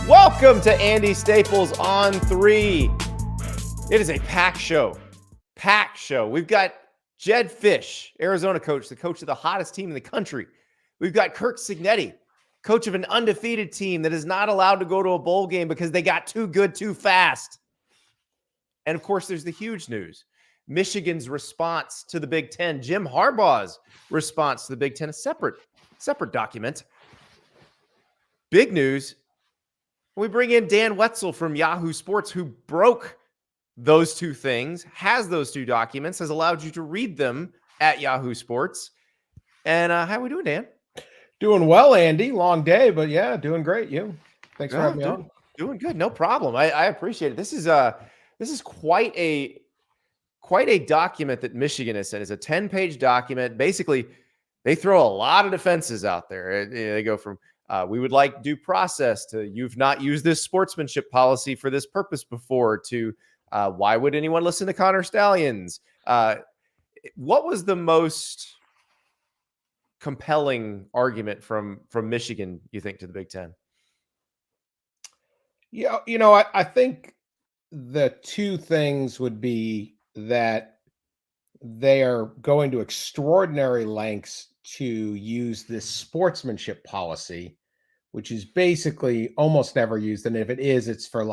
Welcome to Andy Staples On3. It is a packed show. Packed show. We've got Jedd Fisch, Arizona coach, the coach of the hottest team in the country. We've got Curt Cignetti, coach of an undefeated team that is not allowed to go to a bowl game because they got too good too fast. And of course, there's the huge news. Michigan's response to the Big Ten, Jim Harbaugh's response to the Big Ten, a separate document. Big news. We bring in Dan Wetzel from Yahoo Sports, who broke those two things, has those two documents, has allowed you to read them at Yahoo Sports. And how are we doing, Dan? Doing well, Andy. Long day, but yeah, doing great. You? Thanks for having me on. Doing good. No problem. I appreciate it. This is quite a document that Michigan has sent. It's a 10-page document. Basically, they throw a lot of defenses out there. They go from we would like due process to you've not used this sportsmanship policy for this purpose before to why would anyone listen to Connor Stallions? What was the most compelling argument from Michigan, you think, to the Big Ten? Yeah, I think the two things would be that they are going to extraordinary lengths to use this sportsmanship policy, which is basically almost never used. And if it is, it's for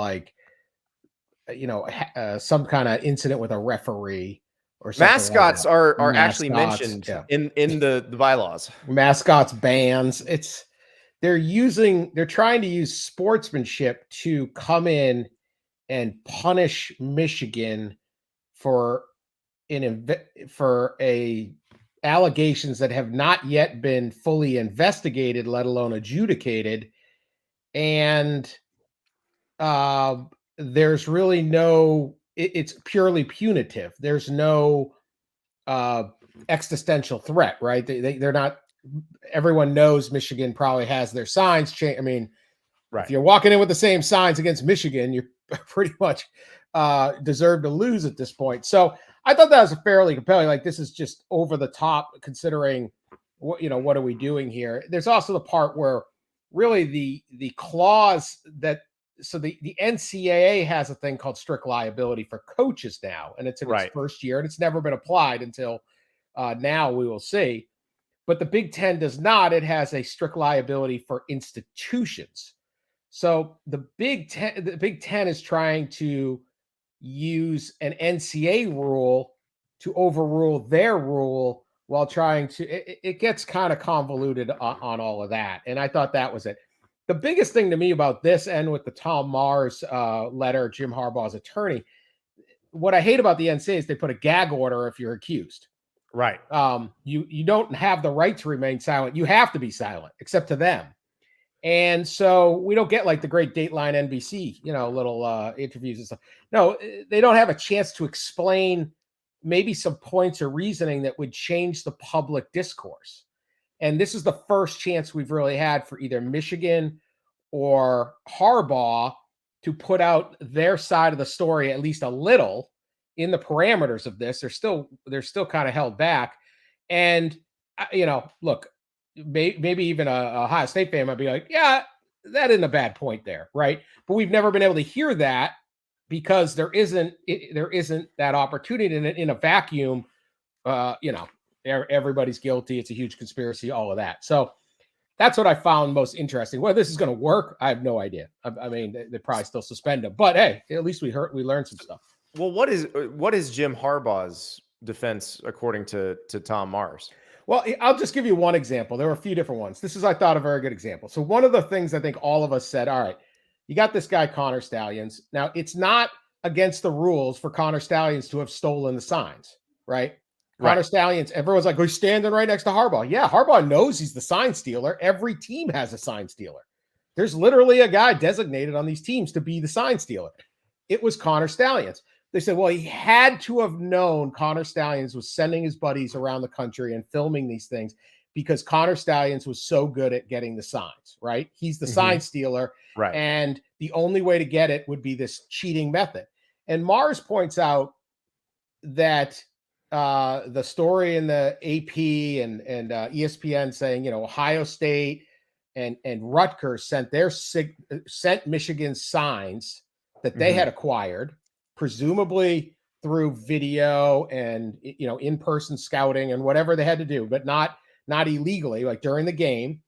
some kind of incident with a referee or something. Mascots are actually mentioned in the bylaws. Mascots, bans. They're trying to use sportsmanship to come in and punish Michigan for allegations that have not yet been fully investigated, let alone adjudicated. And there's really it's purely punitive. There's no existential threat, right? They're not, everyone knows Michigan probably has their signs change. I mean, right. If you're walking in with the same signs against Michigan, you're pretty much deserve to lose at this point. So I thought that was a fairly compelling, like, this is just over the top considering what are we doing here? There's also the part where really the clause that, so the NCAA has a thing called strict liability for coaches now, and it's in its first year, and it's never been applied until now. We will see. But the Big Ten does not. It has a strict liability for institutions. So the Big Ten is trying to use an NCAA rule to overrule their rule while trying to, it gets kind of convoluted on all of that. And I thought that was it. The biggest thing to me about this, and with the Tom Mars letter, Jim Harbaugh's attorney, what I hate about the NCAA is they put a gag order if you're accused. Right. You don't have the right to remain silent. You have to be silent, except to them. And so we don't get like the great Dateline NBC, little interviews and stuff. No, they don't have a chance to explain maybe some points or reasoning that would change the public discourse. And this is the first chance we've really had for either Michigan or Harbaugh to put out their side of the story, at least a little, in the parameters of this. They're still kind of held back. And, look, maybe even a Ohio State fan might be like, yeah, that isn't a bad point there, right? But we've never been able to hear that because there isn't that opportunity in a vacuum. Everybody's guilty. It's a huge conspiracy, all of that. So that's what I found most interesting. Whether this is going to work, I have no idea. I mean, they probably still suspend him, but hey, at least we learned some stuff. Well, what is Jim Harbaugh's defense according to Tom Mars? Well, I'll just give you one example. There were a few different ones. This is, I thought, a very good example. So one of the things I think all of us said, all right, you got this guy, Connor Stallions. Now, it's not against the rules for Connor Stallions to have stolen the signs, right? Connor Stallions, everyone's like, he's standing right next to Harbaugh. Yeah, Harbaugh knows he's the sign stealer. Every team has a sign stealer. There's literally a guy designated on these teams to be the sign stealer. It was Connor Stallions. They said, well, he had to have known Connor Stallions was sending his buddies around the country and filming these things because Connor Stallions was so good at getting the signs, right? He's the sign stealer. Right. And the only way to get it would be this cheating method. And Mars points out that the story in the AP and ESPN saying, Ohio State and Rutgers sent Michigan signs that they had acquired, presumably through video and in-person scouting and whatever they had to do, but not illegally, like during the game.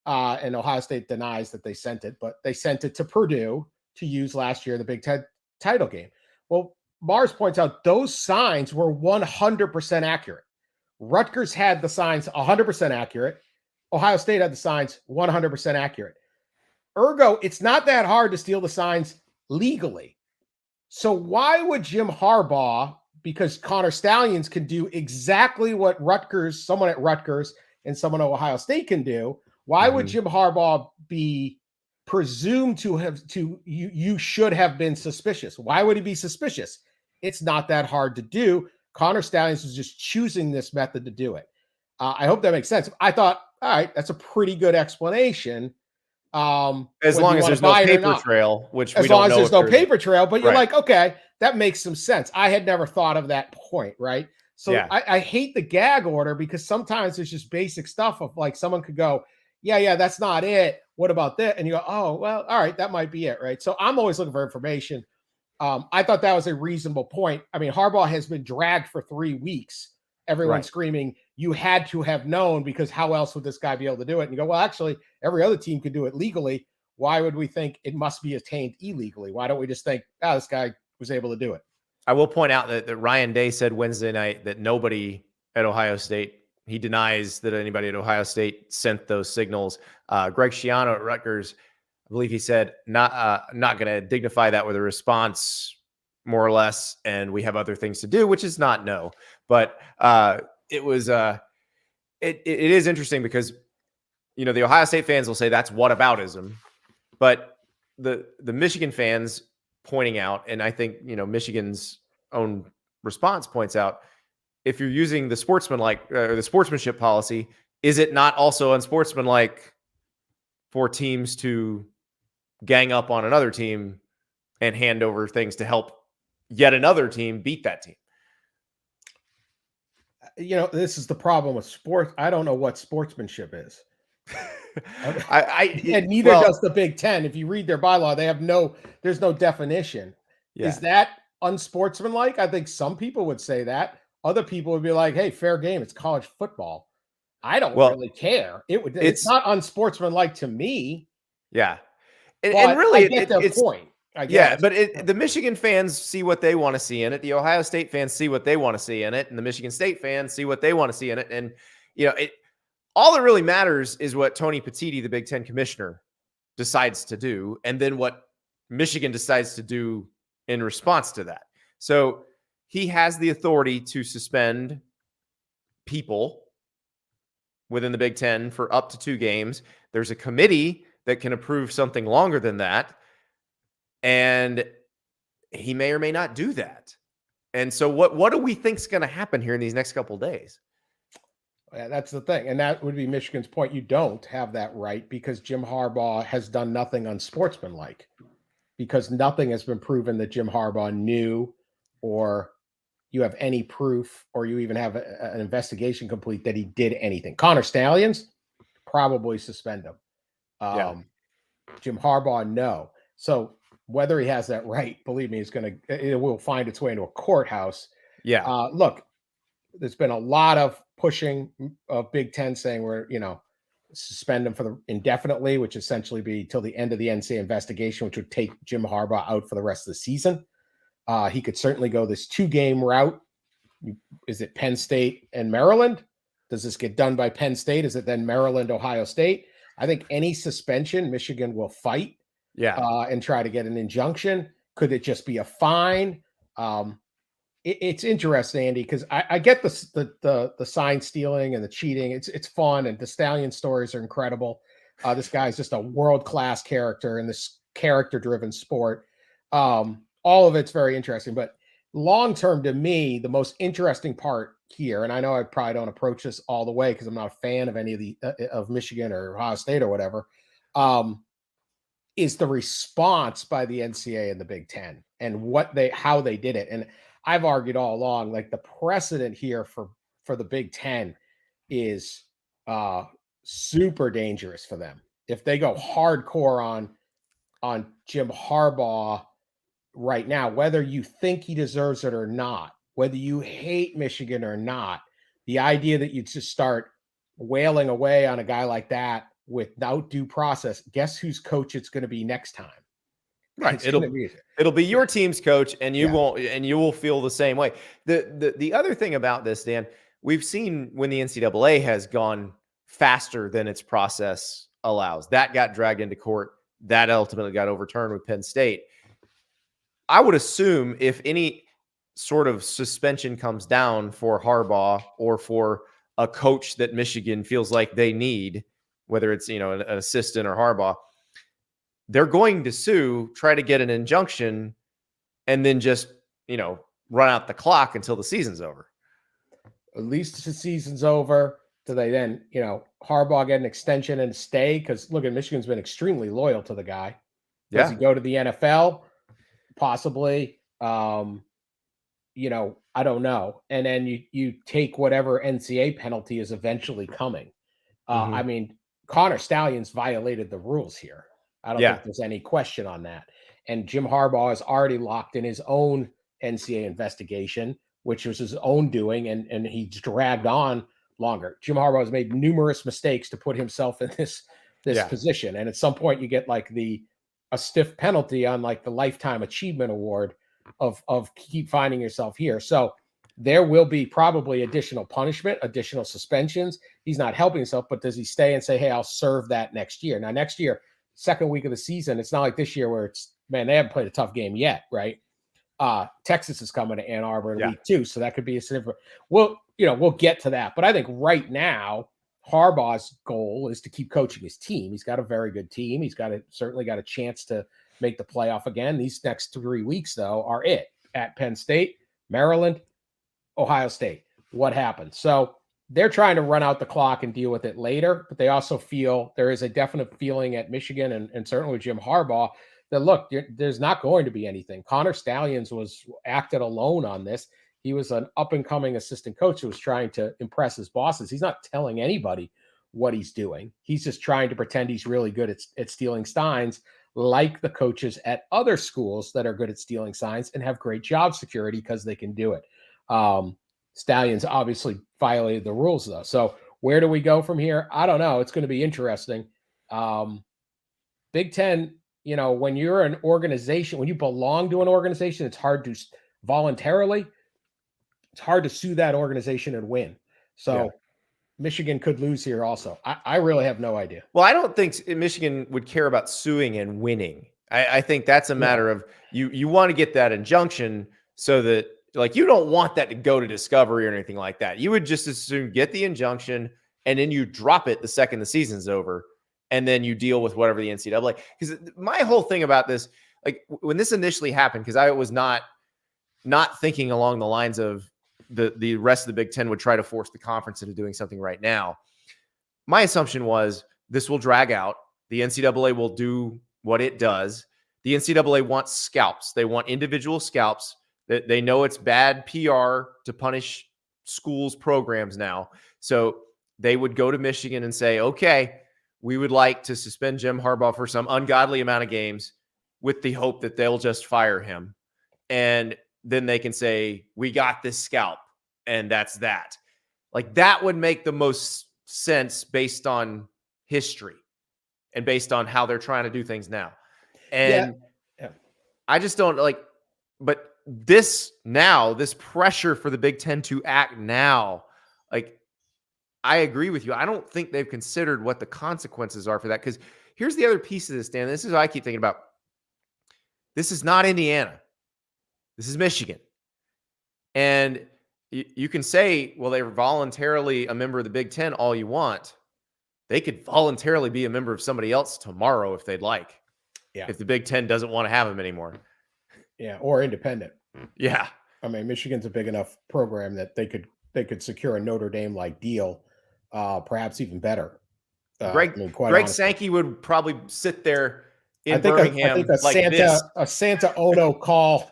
And Ohio State denies that they sent it, but they sent it to Purdue to use last year in the Big Ten title game. Well, Mars points out those signs were 100% accurate. Rutgers had the signs 100% accurate. Ohio State had the signs 100% accurate. Ergo, it's not that hard to steal the signs legally. So why would Jim Harbaugh, because Connor Stallions can do exactly what someone at Rutgers and someone at Ohio State can do, why would Jim Harbaugh be presumed to you should have been suspicious? Why would he be suspicious? It's not that hard to do. Connor Stallions was just choosing this method to do it. I hope that makes sense. I thought, all right, that's a pretty good explanation. As long as there's no paper trail, which as long as there's no paper trail, but you're like, okay, that makes some sense. I had never thought of that point, right? So yeah. I hate the gag order because sometimes it's just basic stuff of like someone could go, yeah, that's not it. What about that? And you go, oh, well, all right, that might be it, right? So I'm always looking for information. I thought that was a reasonable point. I mean, Harbaugh has been dragged for 3 weeks. Everyone's screaming, you had to have known, because how else would this guy be able to do it? And you go, well, actually, every other team could do it legally. Why would we think it must be attained illegally? Why don't we just think, this guy was able to do it? I will point out that Ryan Day said Wednesday night that nobody at Ohio State, he denies that anybody at Ohio State sent those signals. Greg Schiano at Rutgers, I believe he said, not going to dignify that with a response, more or less, and we have other things to do, which is not no. But it was it is interesting because the Ohio State fans will say that's whataboutism, but the Michigan fans pointing out, and I think Michigan's own response points out, if you're using the sportsmanlike or the sportsmanship policy, is it not also unsportsmanlike for teams to gang up on another team and hand over things to help yet another team beat that team? This is the problem with sports. I don't know what sportsmanship is. And neither does the Big Ten. If you read their bylaw, they have there's no definition. Yeah. Is that unsportsmanlike? I think some people would say that. Other people would be like, hey, fair game. It's college football. I don't really care. It's not unsportsmanlike to me. Yeah. And really, I get their point. Yeah, but the Michigan fans see what they want to see in it. The Ohio State fans see what they want to see in it, and the Michigan State fans see what they want to see in it. And all that really matters is what Tony Pettiti, the Big Ten commissioner, decides to do, and then what Michigan decides to do in response to that. So he has the authority to suspend people within the Big Ten for up to 2 games. There's a committee that can approve something longer than that. And he may or may not do that. And so what do we think is going to happen here in these next couple of days? Yeah, that's the thing. And that would be Michigan's point. You don't have that right because Jim Harbaugh has done nothing unsportsmanlike, because nothing has been proven that Jim Harbaugh knew, or you have any proof, or you even have an investigation complete that he did anything. Connor Stallions, probably suspend him. Jim Harbaugh, no. So whether he has that right, believe me, it will find its way into a courthouse. Yeah. Look, there's been a lot of pushing of Big Ten saying we're, suspend him for indefinitely, which essentially be till the end of the NCAA investigation, which would take Jim Harbaugh out for the rest of the season. He could certainly go this 2-game route. Is it Penn State and Maryland? Does this get done by Penn State? Is it then Maryland, Ohio State? I think any suspension, Michigan will fight. And try to get an injunction. Could it just be a fine? It's interesting, Andy, because I get the sign stealing and the cheating. It's fun, and the Stallion stories are incredible. This guy's just a world-class character in this character-driven sport. All of it's very interesting, but long-term to me, the most interesting part here, and I know I probably don't approach this all the way because I'm not a fan of any of the of Michigan or Ohio State or whatever, is the response by the NCAA and the Big Ten and how they did it. And I've argued all along, like the precedent here for the Big Ten is super dangerous for them. if they go hardcore on Jim Harbaugh right now, whether you think he deserves it or not, whether you hate Michigan or not, the idea that you just start wailing away on a guy like that without due process, guess whose coach it's going to be next time? Right. It'll be your team's coach, and you will feel the same way. The other thing about this, Dan, we've seen when the NCAA has gone faster than its process allows. That got dragged into court. That ultimately got overturned with Penn State. I would assume if any sort of suspension comes down for Harbaugh or for a coach that Michigan feels like they need, whether it's, an assistant or Harbaugh, they're going to sue, try to get an injunction, and then just, run out the clock until the season's over. At least the season's over. Do they then, Harbaugh get an extension and stay? Because look, Michigan's been extremely loyal to the guy. Does he go to the NFL? Possibly. I don't know. And then you take whatever NCAA penalty is eventually coming. I mean, Connor Stalions violated the rules here. I don't think there's any question on that. And Jim Harbaugh is already locked in his own NCAA investigation, which was his own doing, and he's dragged on longer. Jim Harbaugh has made numerous mistakes to put himself in this position. And at some point you get like a stiff penalty on like the Lifetime Achievement Award of keep finding yourself here. So there will be probably additional punishment, additional suspensions. He's not helping himself, but does he stay and say, hey, I'll serve that next year? Now, next year, second week of the season, it's not like this year where they haven't played a tough game yet, right? Texas is coming to Ann Arbor in week 2, so that could be a significant. We'll get to that. But I think right now, Harbaugh's goal is to keep coaching his team. He's got a very good team. He's certainly got a chance to make the playoff again. These next 3 weeks, though, are it at Penn State, Maryland, Ohio State. What happens? So they're trying to run out the clock and deal with it later, but they also feel there is a definite feeling at Michigan and certainly Jim Harbaugh that, look, there's not going to be anything. Connor Stalions acted alone on this. He was an up-and-coming assistant coach who was trying to impress his bosses. He's not telling anybody what he's doing. He's just trying to pretend he's really good at stealing signs, like the coaches at other schools that are good at stealing signs and have great job security because they can do it. Stalions obviously violated the rules, though. So where do we go from here? I don't know. It's going to be interesting. Big Ten, when you're an organization, when you belong to an organization, it's hard to voluntarily, it's hard to sue that organization and win. So Michigan could lose here also. I really have no idea. Well, I don't think Michigan would care about suing and winning. I think that's a matter of you want to get that injunction so that, like, you don't want that to go to discovery or anything like that. You would just as soon get the injunction and then you drop it the second the season's over, and then you deal with whatever the NCAA. Because my whole thing about this, like when this initially happened, because I was not thinking along the lines of the rest of the Big Ten would try to force the conference into doing something right now. My assumption was this will drag out. The NCAA will do what it does. The NCAA wants scalps. They want individual scalps. They know it's bad PR to punish schools' programs now. So they would go to Michigan and say, okay, we would like to suspend Jim Harbaugh for some ungodly amount of games with the hope that they'll just fire him. And then they can say, we got this scalp, and that's that. Like, that would make the most sense based on history and based on how they're trying to do things now. And I just don't but this pressure for the Big Ten to act now, like, I agree with you. I don't think they've considered what the consequences are for that. Because here's the other piece of this, Dan. This is what I keep thinking about. This is not Indiana. This is Michigan. And you can say, well, they were voluntarily a member of the Big Ten all you want. They could voluntarily be a member of somebody else tomorrow if they'd like. Yeah. If the Big Ten doesn't want to have them anymore. Yeah, or independent. Yeah. I mean, Michigan's a big enough program that they could secure a Notre Dame-like deal, perhaps even better. Greg Sankey would probably sit there in Birmingham. I think a Santa Ono call.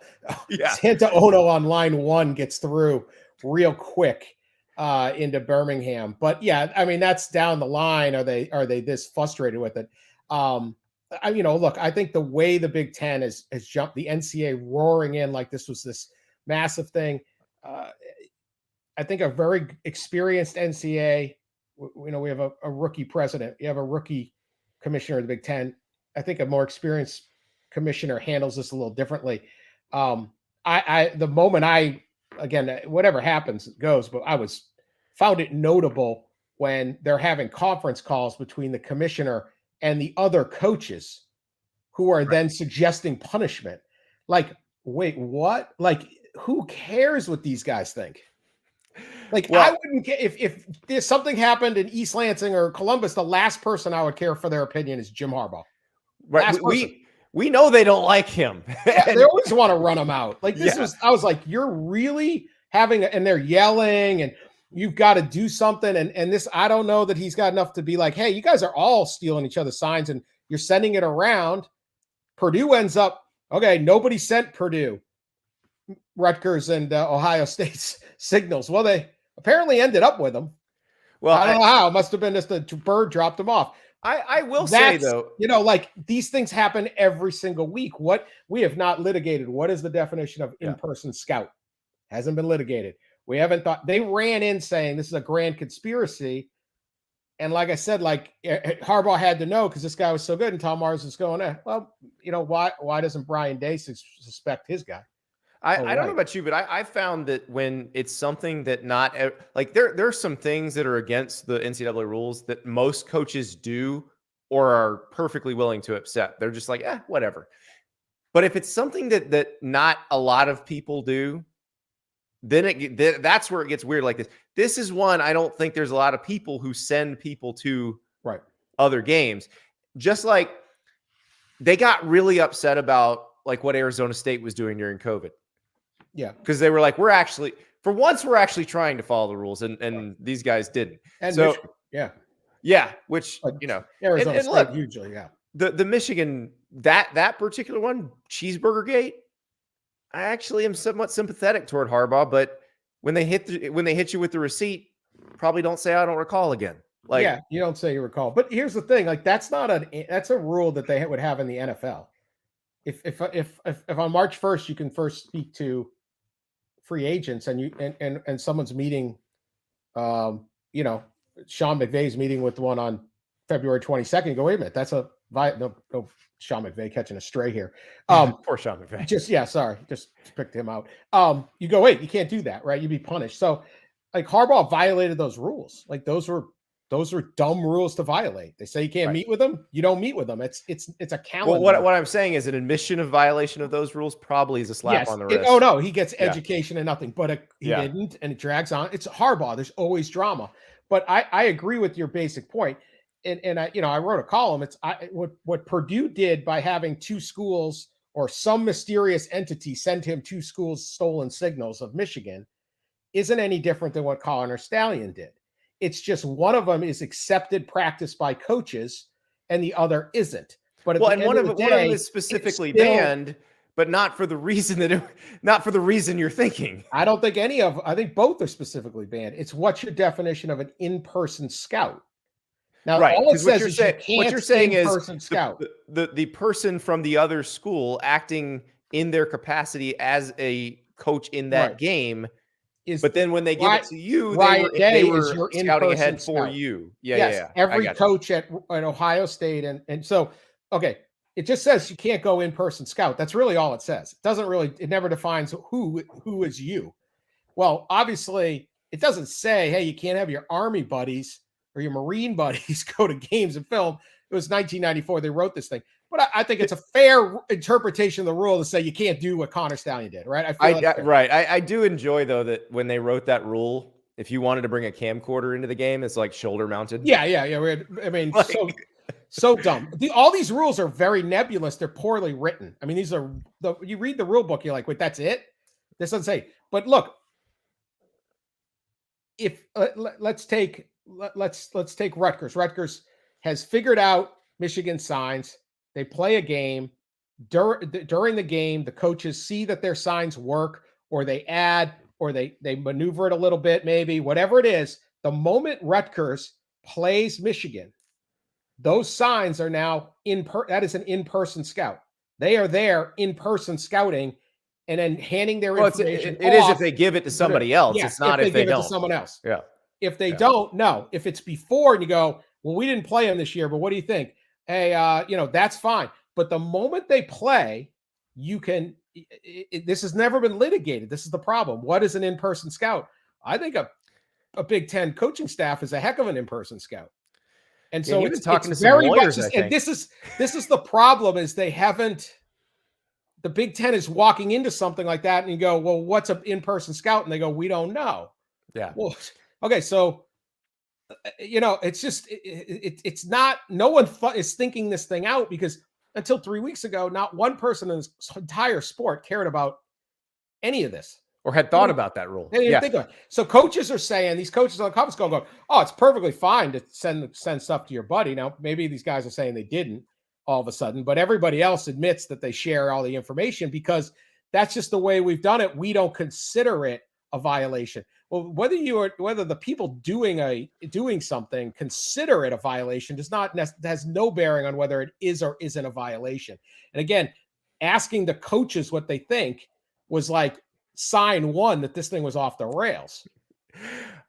Santa Ono on line 1 gets through real quick into Birmingham. But yeah, I mean, that's down the line. Are they this frustrated with it? Look, I think the way the Big Ten has jumped, the NCAA roaring in like this was this massive thing. I think a very experienced NCAA, we have a rookie president, you have a rookie commissioner of the Big Ten. I think a more experienced commissioner handles this a little differently. The moment again, whatever happens, it goes, but found it notable when they're having conference calls between the commissioner and the other coaches who are then suggesting punishment. Like, wait, what? Like, who cares what these guys think? Like, I wouldn't care if there's something happened in East Lansing or Columbus. The last person I would care for their opinion is Jim Harbaugh. Right. We know they don't like him. They always want to run him out. Like I was like, you're really and they're yelling and you've got to do something. And this, I don't know that he's got enough to be like, hey, you guys are all stealing each other's signs and you're sending it around. Purdue ends up, okay, nobody sent Purdue, Rutgers, and Ohio State's signals. Well, they apparently ended up with them. Well, I don't know how. It must have been just a bird dropped them off. I will say, though, like these things happen every single week. What we have not litigated. What is the definition of in-person scout? Hasn't been litigated. We haven't thought. They ran in saying this is a grand conspiracy. And like I said, like Harbaugh had to know because this guy was so good, and Tom Mars was going, well, why doesn't Brian Day suspect his guy? I don't know about you, but I found that when it's something that not like there's some things that are against the NCAA rules that most coaches do or are perfectly willing to accept. They're just like, whatever. But if it's something that not a lot of people do, then that's where it gets weird. Like this. This is one I don't think there's a lot of people who send people to other games. Just like they got really upset about like what Arizona State was doing during COVID. Yeah. Because they were like, we're actually trying to follow the rules, and these guys didn't. And so Michigan, which Arizona State look, usually, the Michigan that particular one, Cheeseburger Gate, I actually am somewhat sympathetic toward Harbaugh, but when they hit you with the receipt, probably don't say I don't recall again. Like, you don't say you recall. But here's the thing: like that's a rule that they would have in the NFL. If on March 1st you can first speak to free agents and someone's meeting, Sean McVay's meeting with one on February 22nd, go, wait a minute, that's no Sean McVay catching a stray here. Poor Sean McVay. Just picked him out. You go, wait, you can't do that, right? You'd be punished. So like Harbaugh violated those rules. Like those were dumb rules to violate. They say you can't meet with them. You don't meet with them. It's a calendar. Well, what I'm saying is an admission of violation of those rules probably is a slap on the wrist. He gets education and nothing, but he didn't, and it drags on. It's Harbaugh. There's always drama. But I agree with your basic point. And I wrote a column. What Purdue did by having two schools or some mysterious entity send him two schools stolen signals of Michigan isn't any different than what Colin or Stallion did. It's just one of them is accepted practice by coaches and the other isn't. But one of them is specifically banned, but not for the reason not for the reason you're thinking. I think both are specifically banned. It's what's your definition of an in-person scout? Now, all it says what you're saying is the person from the other school acting in their capacity as a coach in that game. But then when they give it to you, they were scouting ahead for you. Yeah. Every coach at Ohio State. And so, okay, it just says you can't go in-person scout. That's really all it says. It never defines who is you. Well, obviously, it doesn't say, hey, you can't have your Army buddies or your Marine buddies go to games and film. It was 1994. They wrote this thing. But I think it's a fair interpretation of the rule to say you can't do what Connor Stallion did, right? I do enjoy, though, that when they wrote that rule, if you wanted to bring a camcorder into the game, it's like shoulder mounted. Yeah. So dumb. All these rules are very nebulous. They're poorly written. I mean, you read the rule book, you're like, wait, that's it? This doesn't say. But look, if let's take Rutgers. Rutgers has figured out Michigan signs. They play a game. During the game, the coaches see that their signs work, or they add, or they maneuver it a little bit, maybe, whatever it is. The moment Rutgers plays Michigan, those signs are now that is an in-person scout. They are there in-person scouting and then handing their information it is if they give it to somebody else. Yes, it's not if they give it don't. to someone else. Yeah. If they don't, no. If it's before and you go, well, we didn't play him this year, but what do you think? Hey, that's fine. But the moment they play, you can. This has never been litigated. This is the problem. What is an in-person scout? I think a Big Ten coaching staff is a heck of an in-person scout. And so it's talking to some very lawyers, much, and this is the problem is they haven't. The Big Ten is walking into something like that, and you go, well, what's an in-person scout? And they go, we don't know. Yeah. Well, okay, so it's just it's not. No one is thinking this thing out because until 3 weeks ago, not one person in this entire sport cared about any of this or had thought about that rule. They didn't think of it. So coaches are saying, these coaches on the conference call go, oh, it's perfectly fine to send stuff to your buddy. Now, maybe these guys are saying they didn't all of a sudden, but everybody else admits that they share all the information because that's just the way we've done it. We don't consider it a violation. Well, whether the people doing something consider it a violation has no bearing on whether it is or isn't a violation. And again, asking the coaches what they think was like sign one that this thing was off the rails.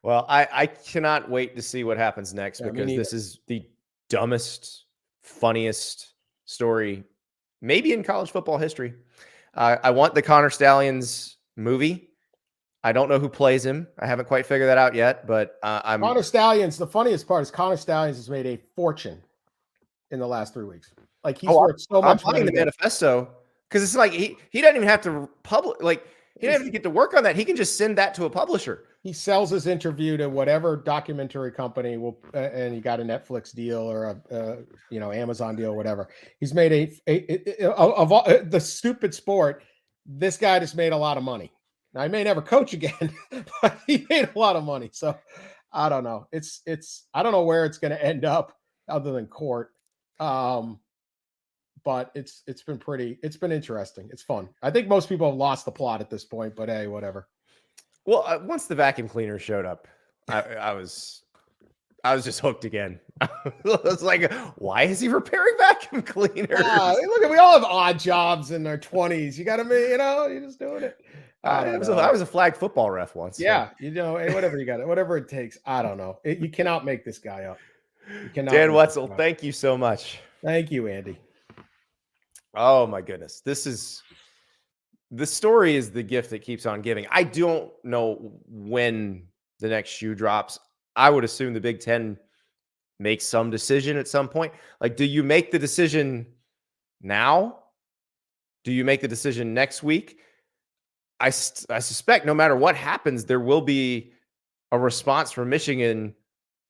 Well, I cannot wait to see what happens next because this is the dumbest, funniest story maybe in college football history. I want the Connor Stalions movie. I don't know who plays him. I haven't quite figured that out yet, but Connor Stalions. The funniest part is Connor Stalions has made a fortune in the last 3 weeks. Like he's worth so much money. I'm buying the manifesto because it's like he doesn't even have to he doesn't have to get to work on that. He can just send that to a publisher. He sells his interview to whatever documentary company will, and he got a Netflix deal or a Amazon deal, or whatever. He's made of all the stupid sport. This guy just made a lot of money. Now, he may never coach again, but he made a lot of money. So I don't know. I don't know where it's going to end up other than court. But it's been interesting. It's fun. I think most people have lost the plot at this point, but hey, whatever. Well, once the vacuum cleaner showed up, I was just hooked again. I was like, why is he repairing vacuum cleaners? Look, we all have odd jobs in our 20s. You got to be, you're just doing it. I was a flag football ref once. Yeah. So. Hey, whatever you got, whatever it takes. I don't know. You cannot make this guy up. Dan Wetzel, thank you so much. Thank you, Andy. Oh my goodness. The story is the gift that keeps on giving. I don't know when the next shoe drops. I would assume the Big Ten makes some decision at some point. Like, do you make the decision now? Do you make the decision next week? I suspect no matter what happens, there will be a response from Michigan.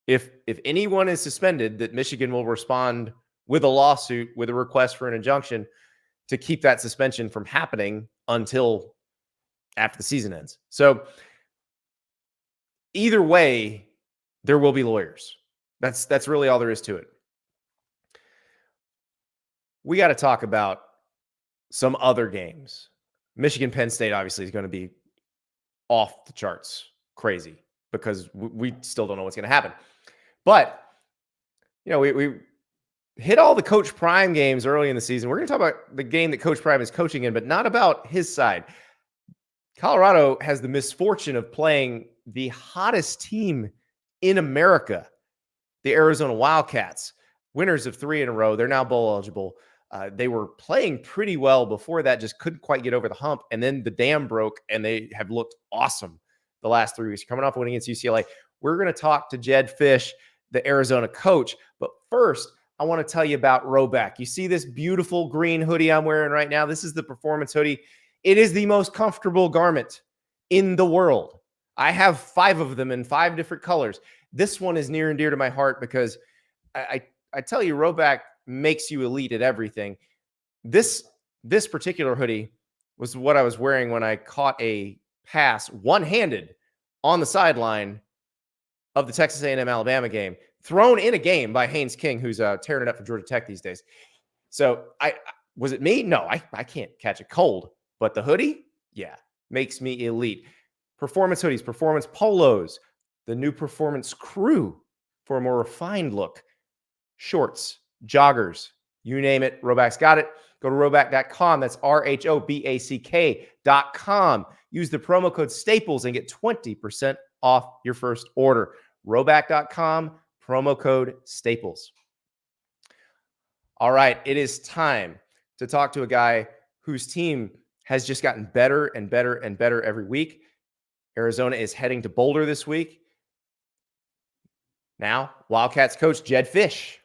If anyone is suspended, that Michigan will respond with a lawsuit, with a request for an injunction to keep that suspension from happening until after the season ends. So either way, there will be lawyers. That's really all there is to it. We got to talk about some other games. Michigan Penn State obviously is going to be off the charts crazy because we still don't know what's going to happen. But we hit all the Coach Prime games early in the season. We're going to talk about the game that Coach Prime is coaching in, but not about his side. Colorado has the misfortune of playing the hottest team in America, the Arizona Wildcats, winners of 3 in a row. They're now bowl eligible. They were playing pretty well before that, just couldn't quite get over the hump. And then the dam broke, and they have looked awesome the last 3 weeks. Coming off winning against UCLA. We're going to talk to Jedd Fisch, the Arizona coach. But first, I want to tell you about Rhoback. You see this beautiful green hoodie I'm wearing right now? This is the performance hoodie. It is the most comfortable garment in the world. I have 5 of them in 5 different colors. This one is near and dear to my heart because I tell you, Rhoback makes you elite at everything. This particular hoodie was what I was wearing when I caught a pass one-handed on the sideline of the Texas A&M Alabama game, thrown in a game by Haynes King, who's tearing it up for Georgia Tech these days. So was it me? No, I can't catch a cold, but the hoodie, yeah, makes me elite. Performance hoodies, performance polos, the new Performance Crew for a more refined look. shorts, joggers, you name it, Rhoback's got it. Go to rhoback.com. That's RHOBACK.com. Use the promo code STAPLES and get 20% off your first order. Rhoback.com, promo code STAPLES. All right, it is time to talk to a guy whose team has just gotten better and better and better every week. Arizona is heading to Boulder this week. Now, Wildcats coach Jedd Fisch.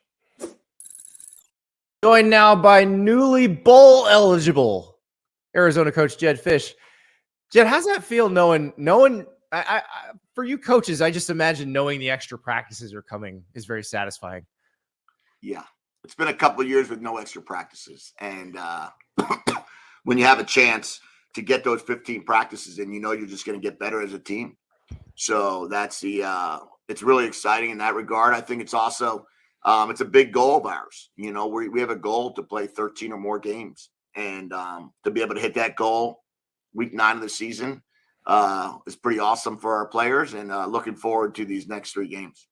Joined now by newly bowl eligible Arizona coach Jedd Fisch. Jedd, how's that feel knowing for you coaches, I just imagine knowing the extra practices are coming is very satisfying. Yeah. It's been a couple of years with no extra practices. And when you have a chance to get those 15 practices in, you're just going to get better as a team. So that's it's really exciting in that regard. I think it's also, it's a big goal of ours. We have a goal to play 13 or more games, and to be able to hit that goal week 9 of the season is pretty awesome for our players, and looking forward to these next 3 games.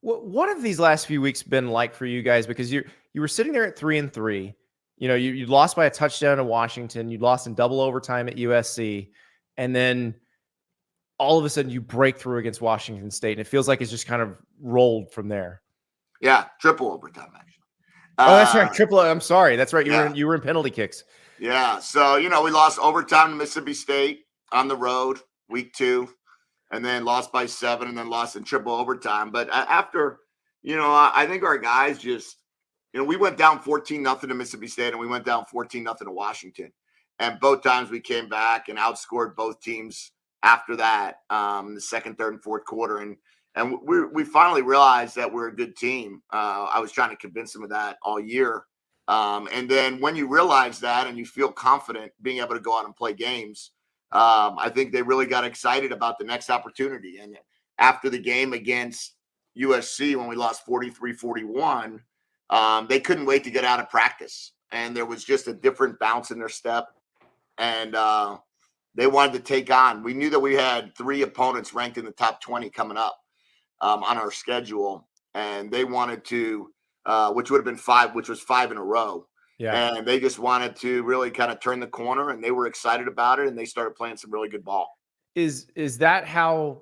What have these last few weeks been like for you guys? Because you were sitting there at 3-3. You lost by a touchdown to Washington. You lost in double overtime at USC, and then all of a sudden you break through against Washington State, and it feels like it's just kind of rolled from there. Yeah, triple overtime actually. Oh, that's right, triple. I'm sorry, that's right. You were in penalty kicks. Yeah, so we lost overtime to Mississippi State on the road week 2, and then lost by 7, and then lost in triple overtime. But after, I think our guys just, we went down 14-0 to Mississippi State, and we went down 14-0 to Washington, and both times we came back and outscored both teams after that, the second, third, and fourth quarter. And we finally realized that we're a good team. I was trying to convince them of that all year. And then when you realize that and you feel confident being able to go out and play games, I think they really got excited about the next opportunity. And after the game against USC, when we lost 43-41, they couldn't wait to get out of practice. And there was just a different bounce in their step. And they wanted to take on. We knew that we had 3 opponents ranked in the top 20 coming up on our schedule, and they wanted to, which would have been 5, which was 5 in a row. Yeah. And they just wanted to really kind of turn the corner, and they were excited about it, and they started playing some really good ball. Is that how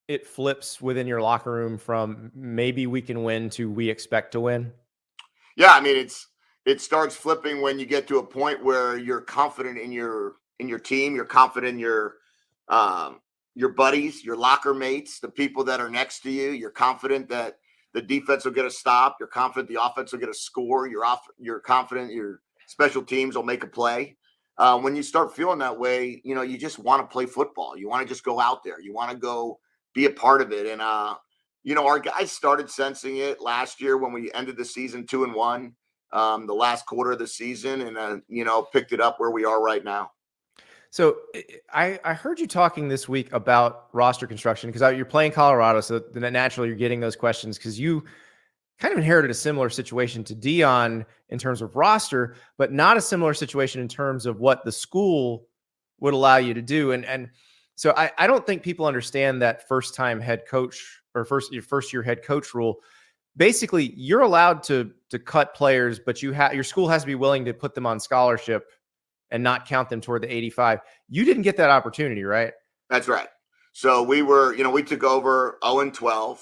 it flips within your locker room from maybe we can win to we expect to win? Yeah, I mean, it starts flipping when you get to a point where you're confident in your team, you're confident in your buddies, your locker mates, the people that are next to you. You're confident that the defense will get a stop. You're confident the offense will get a score. You're confident your special teams will make a play. When you start feeling that way, you just want to play football. You want to just go out there. You want to go be a part of it. And, our guys started sensing it last year when we ended the season 2-1, the last quarter of the season, and, picked it up where we are right now. So I heard you talking this week about roster construction because you're playing Colorado. So naturally you're getting those questions because you kind of inherited a similar situation to Dion in terms of roster, but not a similar situation in terms of what the school would allow you to do. And so I don't think people understand that first-time head coach or first-year head coach rule. Basically, you're allowed to cut players, but your school has to be willing to put them on scholarship and not count them toward the 85. You didn't get that opportunity, right? That's right. So we were, we took over 0-12,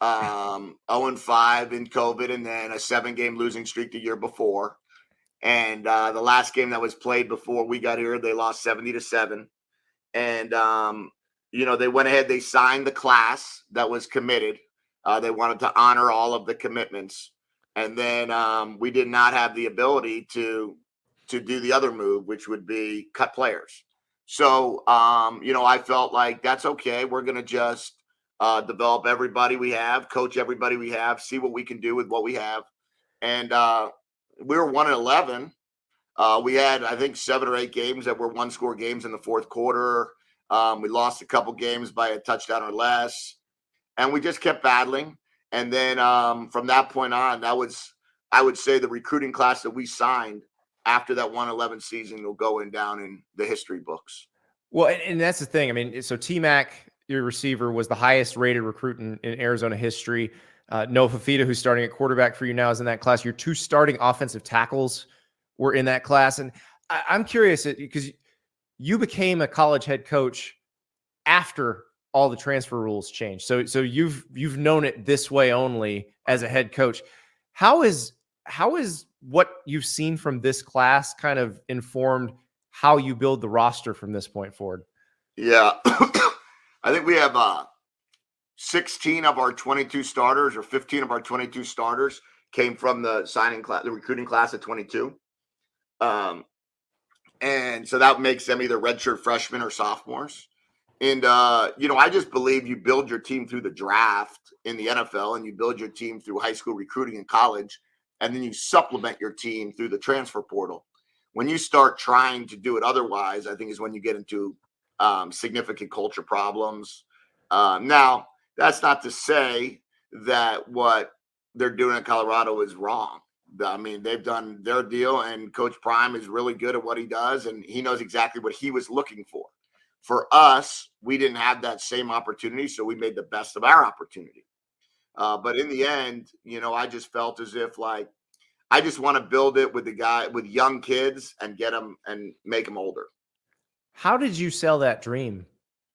0-5 in COVID, and then a 7-game losing streak the year before. And the last game that was played before we got here, they lost 70-7. And, they went ahead, they signed the class that was committed. They wanted to honor all of the commitments. And then we did not have the ability to do the other move, which would be cut players. So, I felt like that's okay. We're going to just develop everybody we have, coach everybody we have, see what we can do with what we have. And we were 1-11. We had, I think, 7 or 8 games that were 1-score games in the fourth quarter. We lost a couple games by a touchdown or less. And we just kept battling. And then from that point on, that was, I would say, the recruiting class that we signed after that 1-11 season will go down in the history books. Well, and that's the thing. I mean, so T-Mac, your receiver, was the highest rated recruit in Arizona history. Noah Fafita, who's starting at quarterback for you now, is in that class. Your 2 starting offensive tackles were in that class. And I'm curious because you became a college head coach after all the transfer rules changed. So you've known it this way only as a head coach. How is what you've seen from this class kind of informed how you build the roster from this point forward? Yeah. I think we have 16 of our 22 starters, or 15 of our 22 starters came from the signing class, the recruiting class of 22. And so that makes them either redshirt freshmen or sophomores. And, I just believe you build your team through the draft in the NFL, and you build your team through high school recruiting in college, and then you supplement your team through the transfer portal. When you start trying to do it otherwise, I think is when you get into significant culture problems. Now, that's not to say that what they're doing in Colorado is wrong. I mean, they've done their deal, and Coach Prime is really good at what he does, and he knows exactly what he was looking for. For us, we didn't have that same opportunity, so we made the best of our opportunity. But in the end, I just felt as if I just want to build it with with young kids and get them and make them older. How did you sell that dream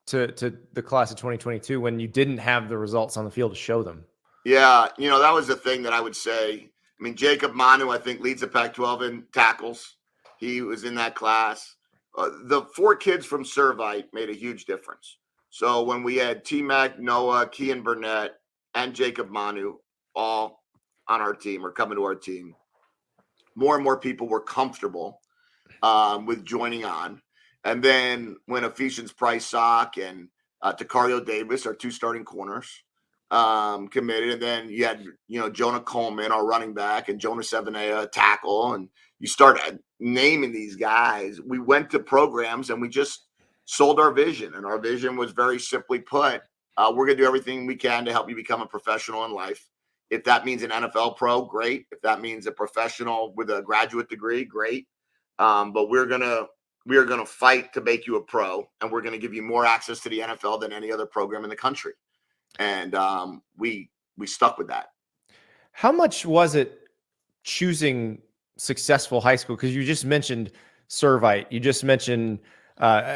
to the class of 2022 when you didn't have the results on the field to show them? Yeah, that was the thing that I would say. I mean, Jacob Manu, I think, leads the Pac-12 in tackles. He was in that class. The 4 kids from Servite made a huge difference. So when we had T-Mac, Noah, Kean Burnett, and Jacob Manu all on our team or coming to our team, more and more people were comfortable with joining on. And then when Ephesians Price Sock and Tacario Davis, our 2 starting corners, committed, and then you had Jonah Coleman, our running back, and Jonah Sevenea, tackle, and you start naming these guys. We went to programs and we just sold our vision, and our vision was very simply put: we're going to do everything we can to help you become a professional in life. If that means an NFL pro, great. If that means a professional with a graduate degree, great. But we are going to fight to make you a pro, and we're going to give you more access to the NFL than any other program in the country. And we stuck with that. How much was it choosing successful high school? Because you just mentioned Servite. You just mentioned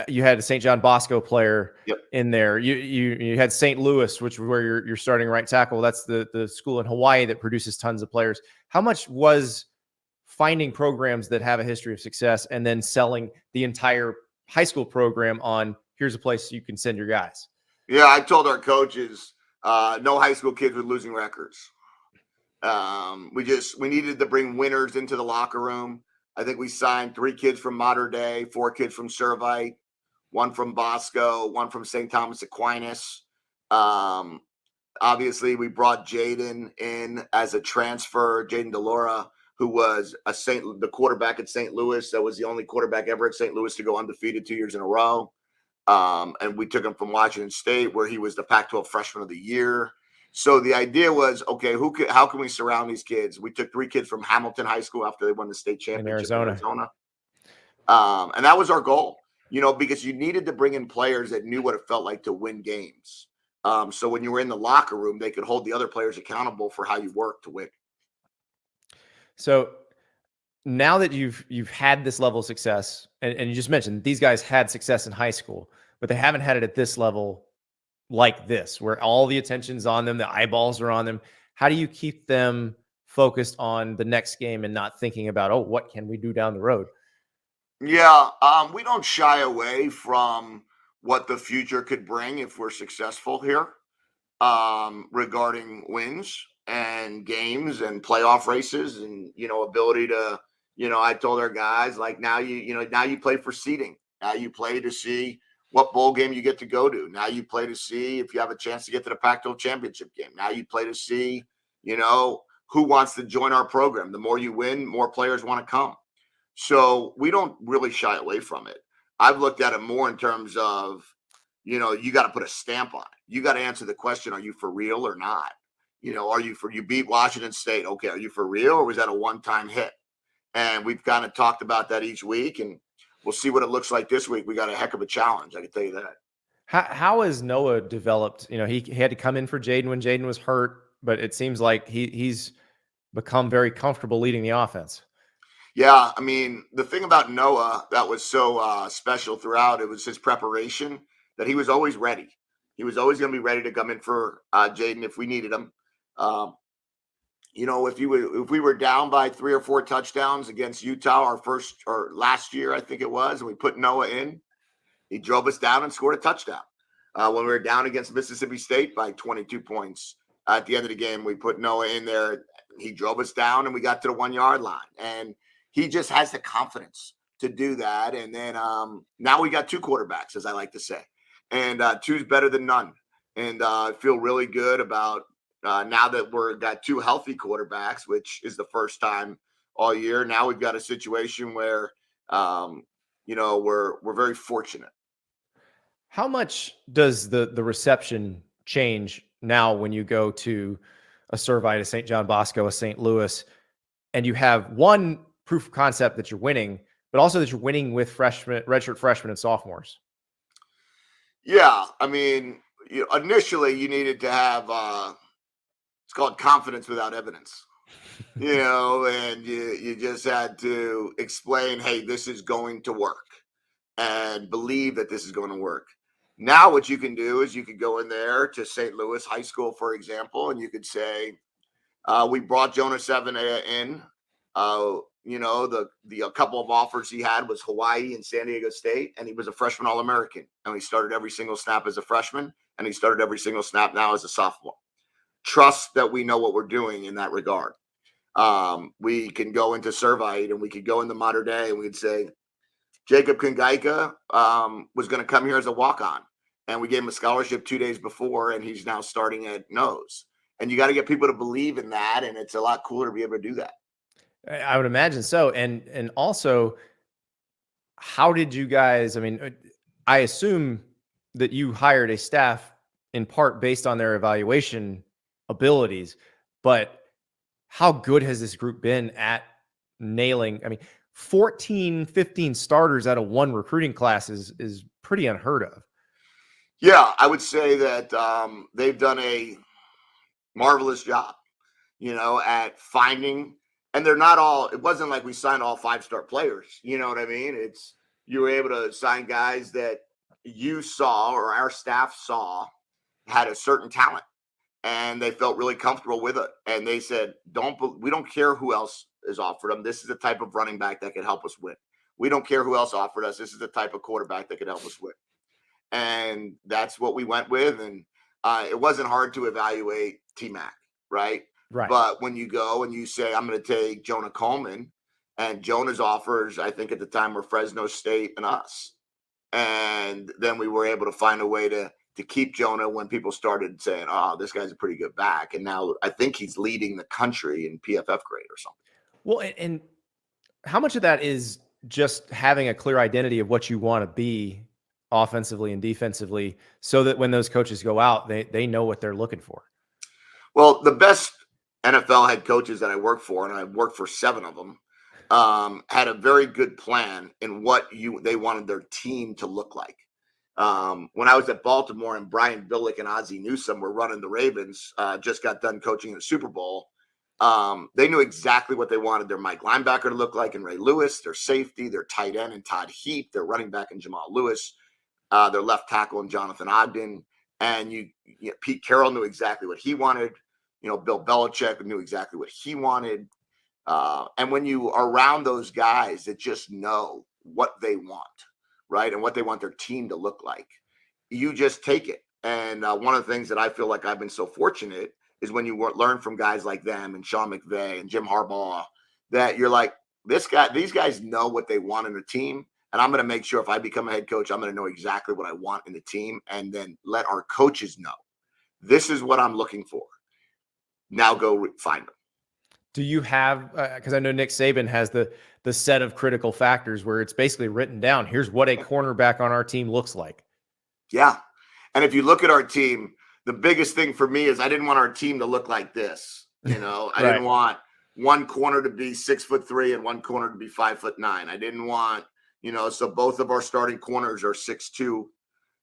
you had a St. John Bosco player in there. You had St. Louis, which where you're starting right tackle. That's the school in Hawaii that produces tons of players. How much was finding programs that have a history of success and then selling the entire high school program on here's a place you can send your guys? Yeah, I told our coaches no high school kids with losing records. We needed to bring winners into the locker room. I think we signed 3 kids from Mater Dei, 4 kids from Servite, 1 from Bosco, 1 from St. Thomas Aquinas. Obviously, we brought Jaden in as a transfer, Jaden Delora, who was the quarterback at St. Louis. That was the only quarterback ever at St. Louis to go undefeated 2 years in a row. And we took him from Washington State, where he was the Pac-12 Freshman of the Year. So the idea was, okay, how can we surround these kids? We took 3 kids from Hamilton High School after they won the state championship in Arizona. And that was our goal, because you needed to bring in players that knew what it felt like to win games. So when you were in the locker room, they could hold the other players accountable for how you work to win. So now that you've had this level of success, and you just mentioned these guys had success in high school, but they haven't had it at this level like this, where all the attention's on them, the eyeballs are on them. How do you keep them focused on the next game and not thinking about, what can we do down the road? Yeah, we don't shy away from what the future could bring if we're successful here, regarding wins and games and playoff races and, ability to, I told our guys, now you play for seeding. Now you play to see what bowl game you get to go to. Now you play to see if you have a chance to get to the Pac-12 championship game. Now you play to see, who wants to join our program. The more you win, more players want to come. So we don't really shy away from it. I've looked at it more in terms of, you got to put a stamp on it. You got to answer the question, are you for real or not? You beat Washington State. Okay, are you for real, or was that a one-time hit? And we've kind of talked about that each week, and we'll see what it looks like this week. We got a heck of a challenge, I can tell you that. How has Noah developed? He had to come in for Jaden when Jaden was hurt. but it seems like he's become very comfortable leading the offense. Yeah, I mean, the thing about Noah that was so special throughout, it was his preparation, that he was always ready. He was always going to be ready to come in for Jaden if we needed him. Um, if we were down by 3 or 4 touchdowns against Utah, our last year, I think it was, and we put Noah in, he drove us down and scored a touchdown. When we were down against Mississippi State by 22 points at the end of the game, we put Noah in there. He drove us down, and we got to the 1-yard line. And he just has the confidence to do that. And then now we got 2 quarterbacks, as I like to say, and 2's better than none. And I feel really good about now that we've got 2 healthy quarterbacks, which is the first time all year. Now we've got a situation where, we're very fortunate. How much does the reception change now when you go to a Servite, a St. John Bosco, a St. Louis, and you have one proof of concept that you're winning, but also that you're winning with redshirt freshmen and sophomores? Yeah, I mean, initially you needed to have it's called confidence without evidence, and you just had to explain, hey, this is going to work, and believe that this is going to work. Now what you can do is you could go in there to St. Louis High School, for example, and you could say, we brought Jonah 7 in. The couple of offers he had was Hawaii and San Diego State, and he was a freshman All-American, and he started every single snap as a freshman, and he started every single snap now as a sophomore. Trust that we know what we're doing in that regard. We can go into Servite, and we could go into Mater Dei, and we'd say Jacob Kangaika was going to come here as a walk-on, and we gave him a scholarship 2 days before, and he's now starting at nose. And you got to get people to believe in that, and it's a lot cooler to be able to do that. I would imagine so. And also, how did you guys, I mean, I assume that you hired a staff in part based on their evaluation abilities, but how good has this group been at nailing? I mean, 14, 15 starters out of 1 recruiting class is pretty unheard of. Yeah, I would say that they've done a marvelous job, at finding, and they're not all, it wasn't like we signed all 5-star players. You know what I mean? It's, you were able to sign guys that you saw or our staff saw had a certain talent, and they felt really comfortable with it. And they said, we don't care who else is offered them. This is the type of running back that could help us win. We don't care who else offered us. This is the type of quarterback that could help us win. And that's what we went with. And it wasn't hard to evaluate T-Mac, right? Right. But when you go and you say, I'm going to take Jonah Coleman, and Jonah's offers, I think at the time, were Fresno State and us. And then we were able to find a way to keep Jonah when people started saying, oh, this guy's a pretty good back. And now I think he's leading the country in PFF grade or something. Well, and how much of that is just having a clear identity of what you want to be offensively and defensively, so that when those coaches go out, they know what they're looking for? Well, the best NFL head coaches that I worked for, and I worked for 7 of them, had a very good plan in what they wanted their team to look like. When I was at Baltimore and Brian Billick and Ozzie Newsome were running the Ravens, just got done coaching the Super Bowl. They knew exactly what they wanted their Mike linebacker to look like in Ray Lewis, their safety, their tight end and Todd Heap, their running back in Jamal Lewis, their left tackle in Jonathan Ogden. And Pete Carroll knew exactly what he wanted. Bill Belichick knew exactly what he wanted. And when you are around those guys that just know what they want, right, and what they want their team to look like, you just take it. And one of the things that I feel like I've been so fortunate is when you learn from guys like them and Sean McVay and Jim Harbaugh, that you're like, these guys know what they want in a team. And I'm going to make sure if I become a head coach, I'm going to know exactly what I want in the team, and then let our coaches know, this is what I'm looking for. Now go find them. Do you have, because I know Nick Saban has the set of critical factors where it's basically written down, here's what a cornerback on our team looks like. Yeah. And if you look at our team, the biggest thing for me is I didn't want our team to look like this. I Right. didn't want one corner to be 6'3" and one corner to be 5'9". I didn't want, so both of our starting corners are 6'2",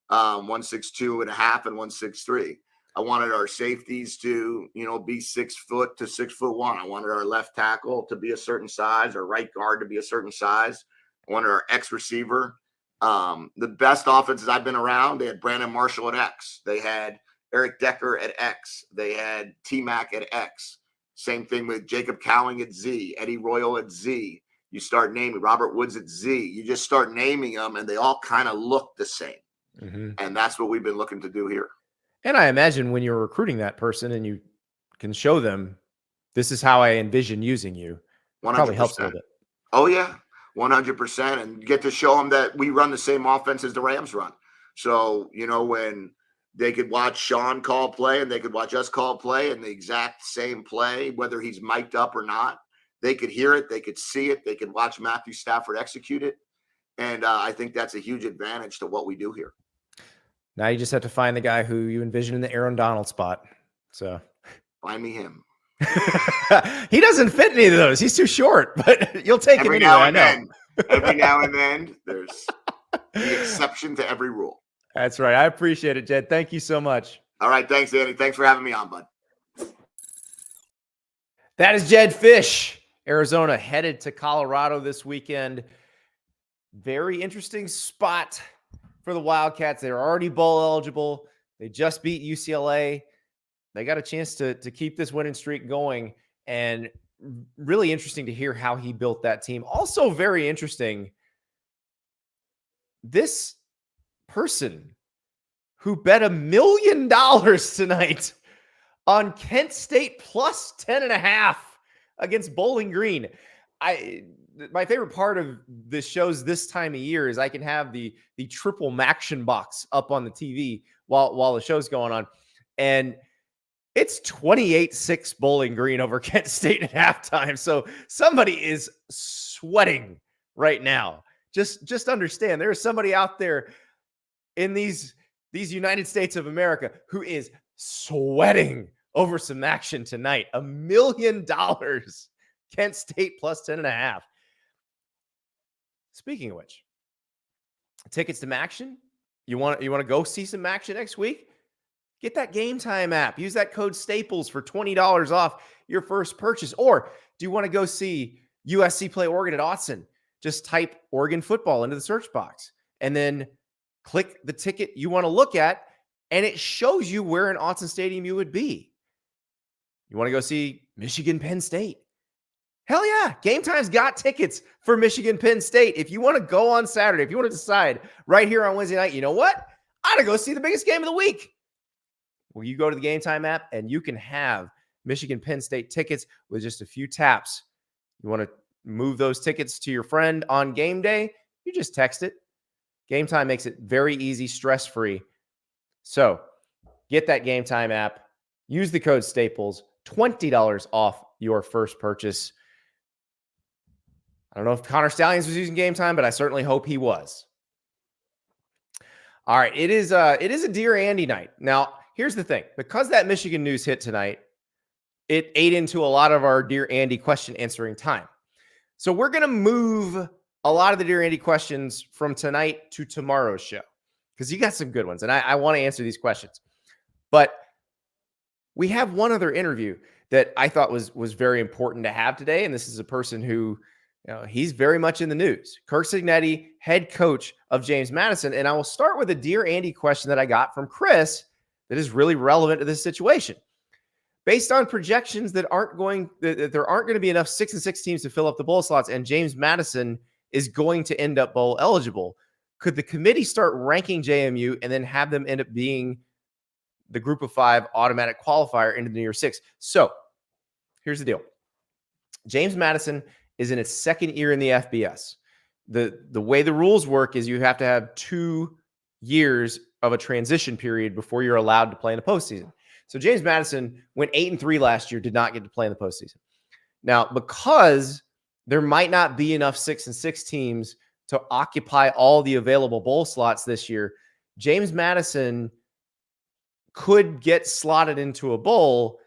1 6'2 and a half and 1 6'3". I wanted our safeties to, be 6 foot to 6'1". I wanted our left tackle to be a certain size, our right guard to be a certain size. I wanted our X receiver. The best offenses I've been around, they had Brandon Marshall at X. They had Eric Decker at X. They had T-Mac at X. Same thing with Jacob Cowing at Z, Eddie Royal at Z. You start naming Robert Woods at Z. You just start naming them, and they all kind of look the same. Mm-hmm. And that's what we've been looking to do here. And I imagine when you're recruiting that person and you can show them, this is how I envision using you, 100%. Probably helps a little bit. Oh, yeah, 100%. And get to show them that we run the same offense as the Rams run. So, when they could watch Sean call play and they could watch us call play and the exact same play, whether he's mic'd up or not, they could hear it, they could see it, they could watch Matthew Stafford execute it. And I think that's a huge advantage to what we do here. Now you just have to find the guy who you envision in the Aaron Donald spot. So find me him. He doesn't fit any of those. He's too short, but you'll take him anyway. I know. Every now and then, there's the exception to every rule. That's right. I appreciate it, Jedd. Thank you so much. All right. Thanks, Andy. Thanks for having me on, bud. That is Jedd Fisch. Arizona headed to Colorado this weekend. Very interesting spot for the Wildcats. They're already bowl eligible. They just beat UCLA. They got a chance to keep this winning streak going, and really interesting to hear how he built that team. Also very interesting, this person who bet $1 million tonight on Kent State plus 10.5 against Bowling Green. My favorite part of the shows this time of year is I can have the triple Maction box up on the TV while the show's going on. And it's 28-6 Bowling Green over Kent State at halftime. So somebody is sweating right now. Just understand there is somebody out there in these United States of America who is sweating over some action tonight. $1 million. Kent State plus 10.5. Speaking of which, tickets to Maction. You want to go see some Maction next week? Get that Game Time app. Use that code Staples for $20 off your first purchase. Or do you want to go see USC play Oregon at Autzen? Just type Oregon football into the search box and then click the ticket you want to look at, and it shows you where in Autzen Stadium you would be. You want to go see Michigan Penn State? Hell yeah. Game Time's got tickets for Michigan Penn State. If you want to go on Saturday, if you want to decide right here on Wednesday night, you know what? I gotta go see the biggest game of the week. Well, you go to the Game Time app and you can have Michigan Penn State tickets with just a few taps. You want to move those tickets to your friend on game day? You just text it. Game Time makes it very easy, stress-free. So get that Game Time app. Use the code Staples. $20 off your first purchase. I don't know if Connor Stallions was using Game Time, but I certainly hope he was. All right, it is a Dear Andy night. Now, here's the thing. Because that Michigan news hit tonight, it ate into a lot of our Dear Andy question answering time. So we're going to move a lot of the Dear Andy questions from tonight to tomorrow's show because you got some good ones, and I want to answer these questions. But we have one other interview that I thought was very important to have today, and this is a person who, he's very much in the news. Curt Cignetti, head coach of James Madison. And I will start with a Dear Andy question that I got from Chris that is really relevant to this situation. Based on projections that there aren't going to be enough 6-6 teams to fill up the bowl slots, and James Madison is going to end up bowl eligible, could the committee start ranking JMU and then have them end up being the group of 5 automatic qualifier into the New Year's Six? So here's the deal. James Madison is in its second year in the FBS. The way the rules work is you have to have 2 years of a transition period before you're allowed to play in the postseason. So James Madison went 8-3 last year, did not get to play in the postseason. Now, because there might not be enough 6-6 teams to occupy all the available bowl slots this year, James Madison could get slotted into a bowl,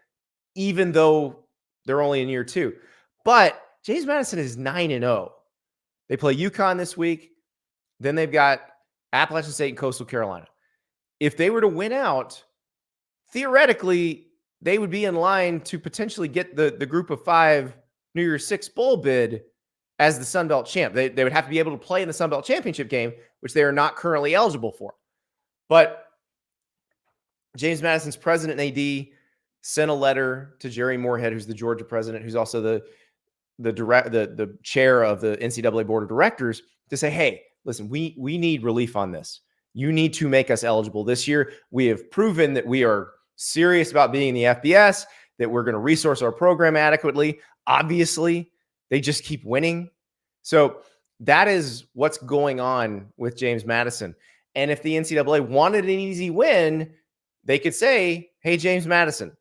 even though they're only in year 2. But James Madison is 9-0. They play UConn this week. Then they've got Appalachian State and Coastal Carolina. If they were to win out, theoretically, they would be in line to potentially get the group of 5 New Year's 6 bowl bid as the Sun Belt champ. They would have to be able to play in the Sun Belt championship game, which they are not currently eligible for. But James Madison's president and AD sent a letter to Jerry Moorhead, who's the Georgia president, who's also the chair of the NCAA board of directors, to say, hey, listen, we need relief on this. You need to make us eligible this year. We have proven that we are serious about being in the FBS, that we're going to resource our program adequately. Obviously, they just keep winning. So that is what's going on with James Madison. And if the NCAA wanted an easy win, they could say, hey, James Madison,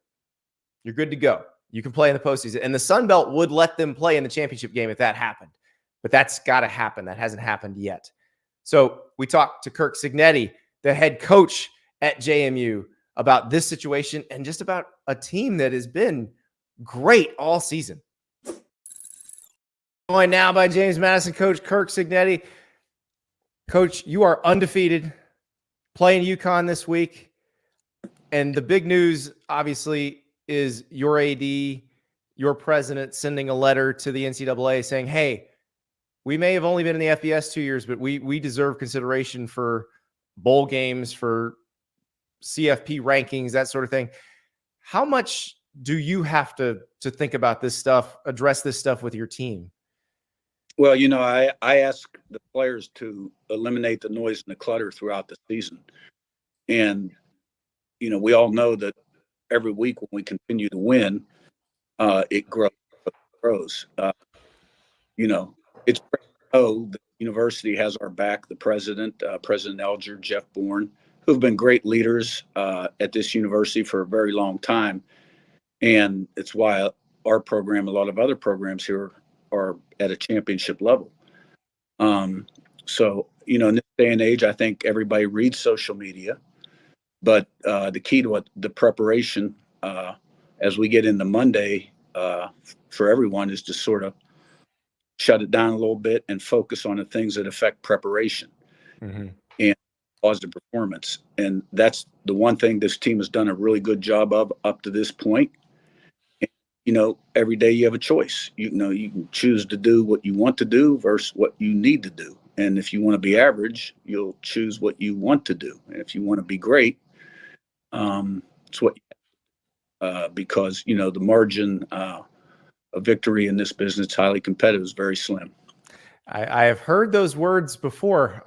you're good to go. You can play in the postseason. And the Sun Belt would let them play in the championship game if that happened. But that's got to happen. That hasn't happened yet. So we talked to Curt Cignetti, the head coach at JMU, about this situation and just about a team that has been great all season. Joined now by James Madison coach Curt Cignetti. Coach, you are undefeated, playing UConn this week. And the big news, obviously, is your AD, your president, sending a letter to the NCAA saying, hey, we may have only been in the FBS 2 years, but we deserve consideration for bowl games, for CFP rankings, that sort of thing. How much do you have to think about this stuff, address this stuff with your team? Well, you know, I ask the players to eliminate the noise and the clutter throughout the season. And, you know, we all know that every week when we continue to win, it grows. You know, it's great to know the university has our back, the president, President Elger, Jeff Bourne, who've been great leaders at this university for a very long time. And it's why our program, a lot of other programs here, are at a championship level. So, you know, in this day and age, I think everybody reads social media, but the key to the preparation as we get into Monday for everyone is to sort of shut it down a little bit and focus on the things that affect preparation and positive performance. And that's the one thing this team has done a really good job of up to this point. You know, every day you have a choice. You know, you can choose to do what you want to do versus what you need to do. And if you want to be average, you'll choose what you want to do. And if you want to be great, it's what because, you know, the margin of victory in this business, it's highly competitive, is very slim. I have heard those words before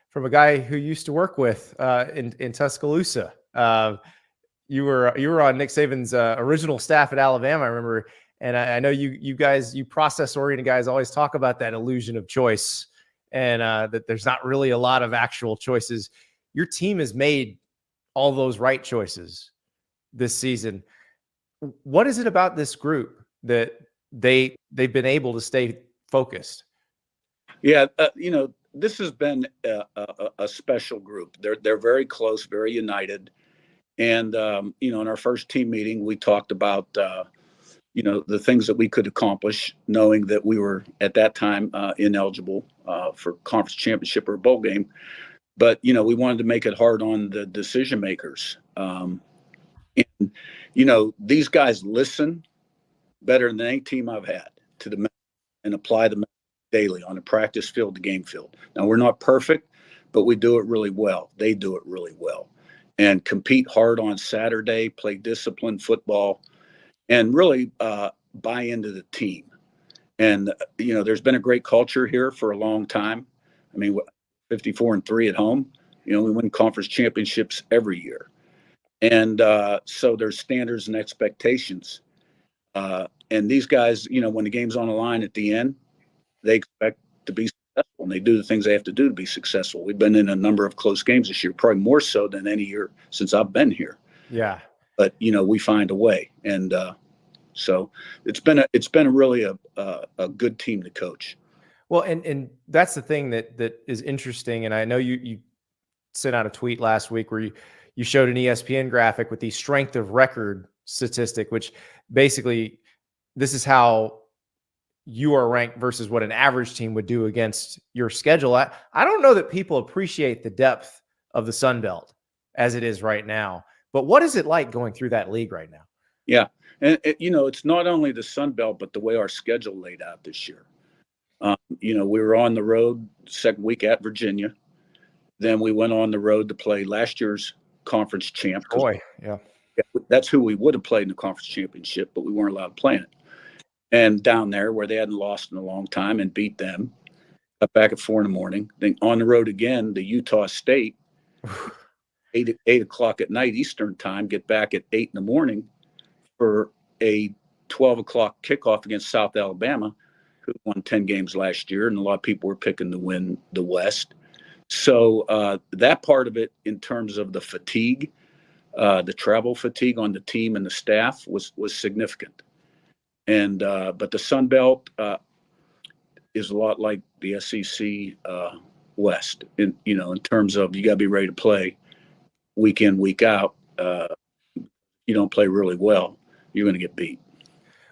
from a guy who used to work with in Tuscaloosa. You were on Nick Saban's original staff at Alabama, I remember, and I know you guys, you process-oriented guys, always talk about that illusion of choice, and that there's not really a lot of actual choices. Your team has made all those right choices this season. What is it about this group that they've been able to stay focused? Yeah, you know, this has been a special group. They're very close, very united. And, you know, in our first team meeting, we talked about, you know, the things that we could accomplish, knowing that we were at that time ineligible for conference championship or bowl game. But, you know, we wanted to make it hard on the decision makers. And, you know, these guys listen better than any team I've had to the and apply them daily on the practice field, the game field. Now, we're not perfect, but we do it really well. They do it really well. And compete hard on Saturday, play disciplined football, and really buy into the team. And, you know, there's been a great culture here for a long time. I mean, 54-3 at home. You know, we win conference championships every year. And so there's standards and expectations. And these guys, you know, when the game's on the line at the end, they expect to be successful, and they do the things they have to do to be successful. We've been in a number of close games this year, probably more so than any year since I've been here. Yeah. But, you know, we find a way. And so it's been really a good team to coach. Well, and that's the thing that is interesting. And I know you sent out a tweet last week where you showed an ESPN graphic with the strength of record statistic, which basically this is how you are ranked versus what an average team would do against your schedule. I don't know that people appreciate the depth of the Sun Belt as it is right now, But what is it like going through that league right now? Yeah. And, it's not only the Sun Belt, but the way our schedule laid out this year. We were on the road second week at Virginia. Then we went on the road to play last year's conference champ. Boy, yeah. That's who we would have played in the conference championship, but we weren't allowed to play in it. And down there where they hadn't lost in a long time and beat them, got back at 4 a.m. Then on the road again to Utah State, 8 o'clock at night Eastern time, get back at 8 a.m. for a 12 o'clock kickoff against South Alabama, who won 10 games last year. And a lot of people were picking to win the West. So that part of it, in terms of the fatigue, the travel fatigue on the team and the staff was significant. And but the Sun Belt is a lot like the SEC West, in terms of you got to be ready to play week in, week out. You don't play really well, you're going to get beat.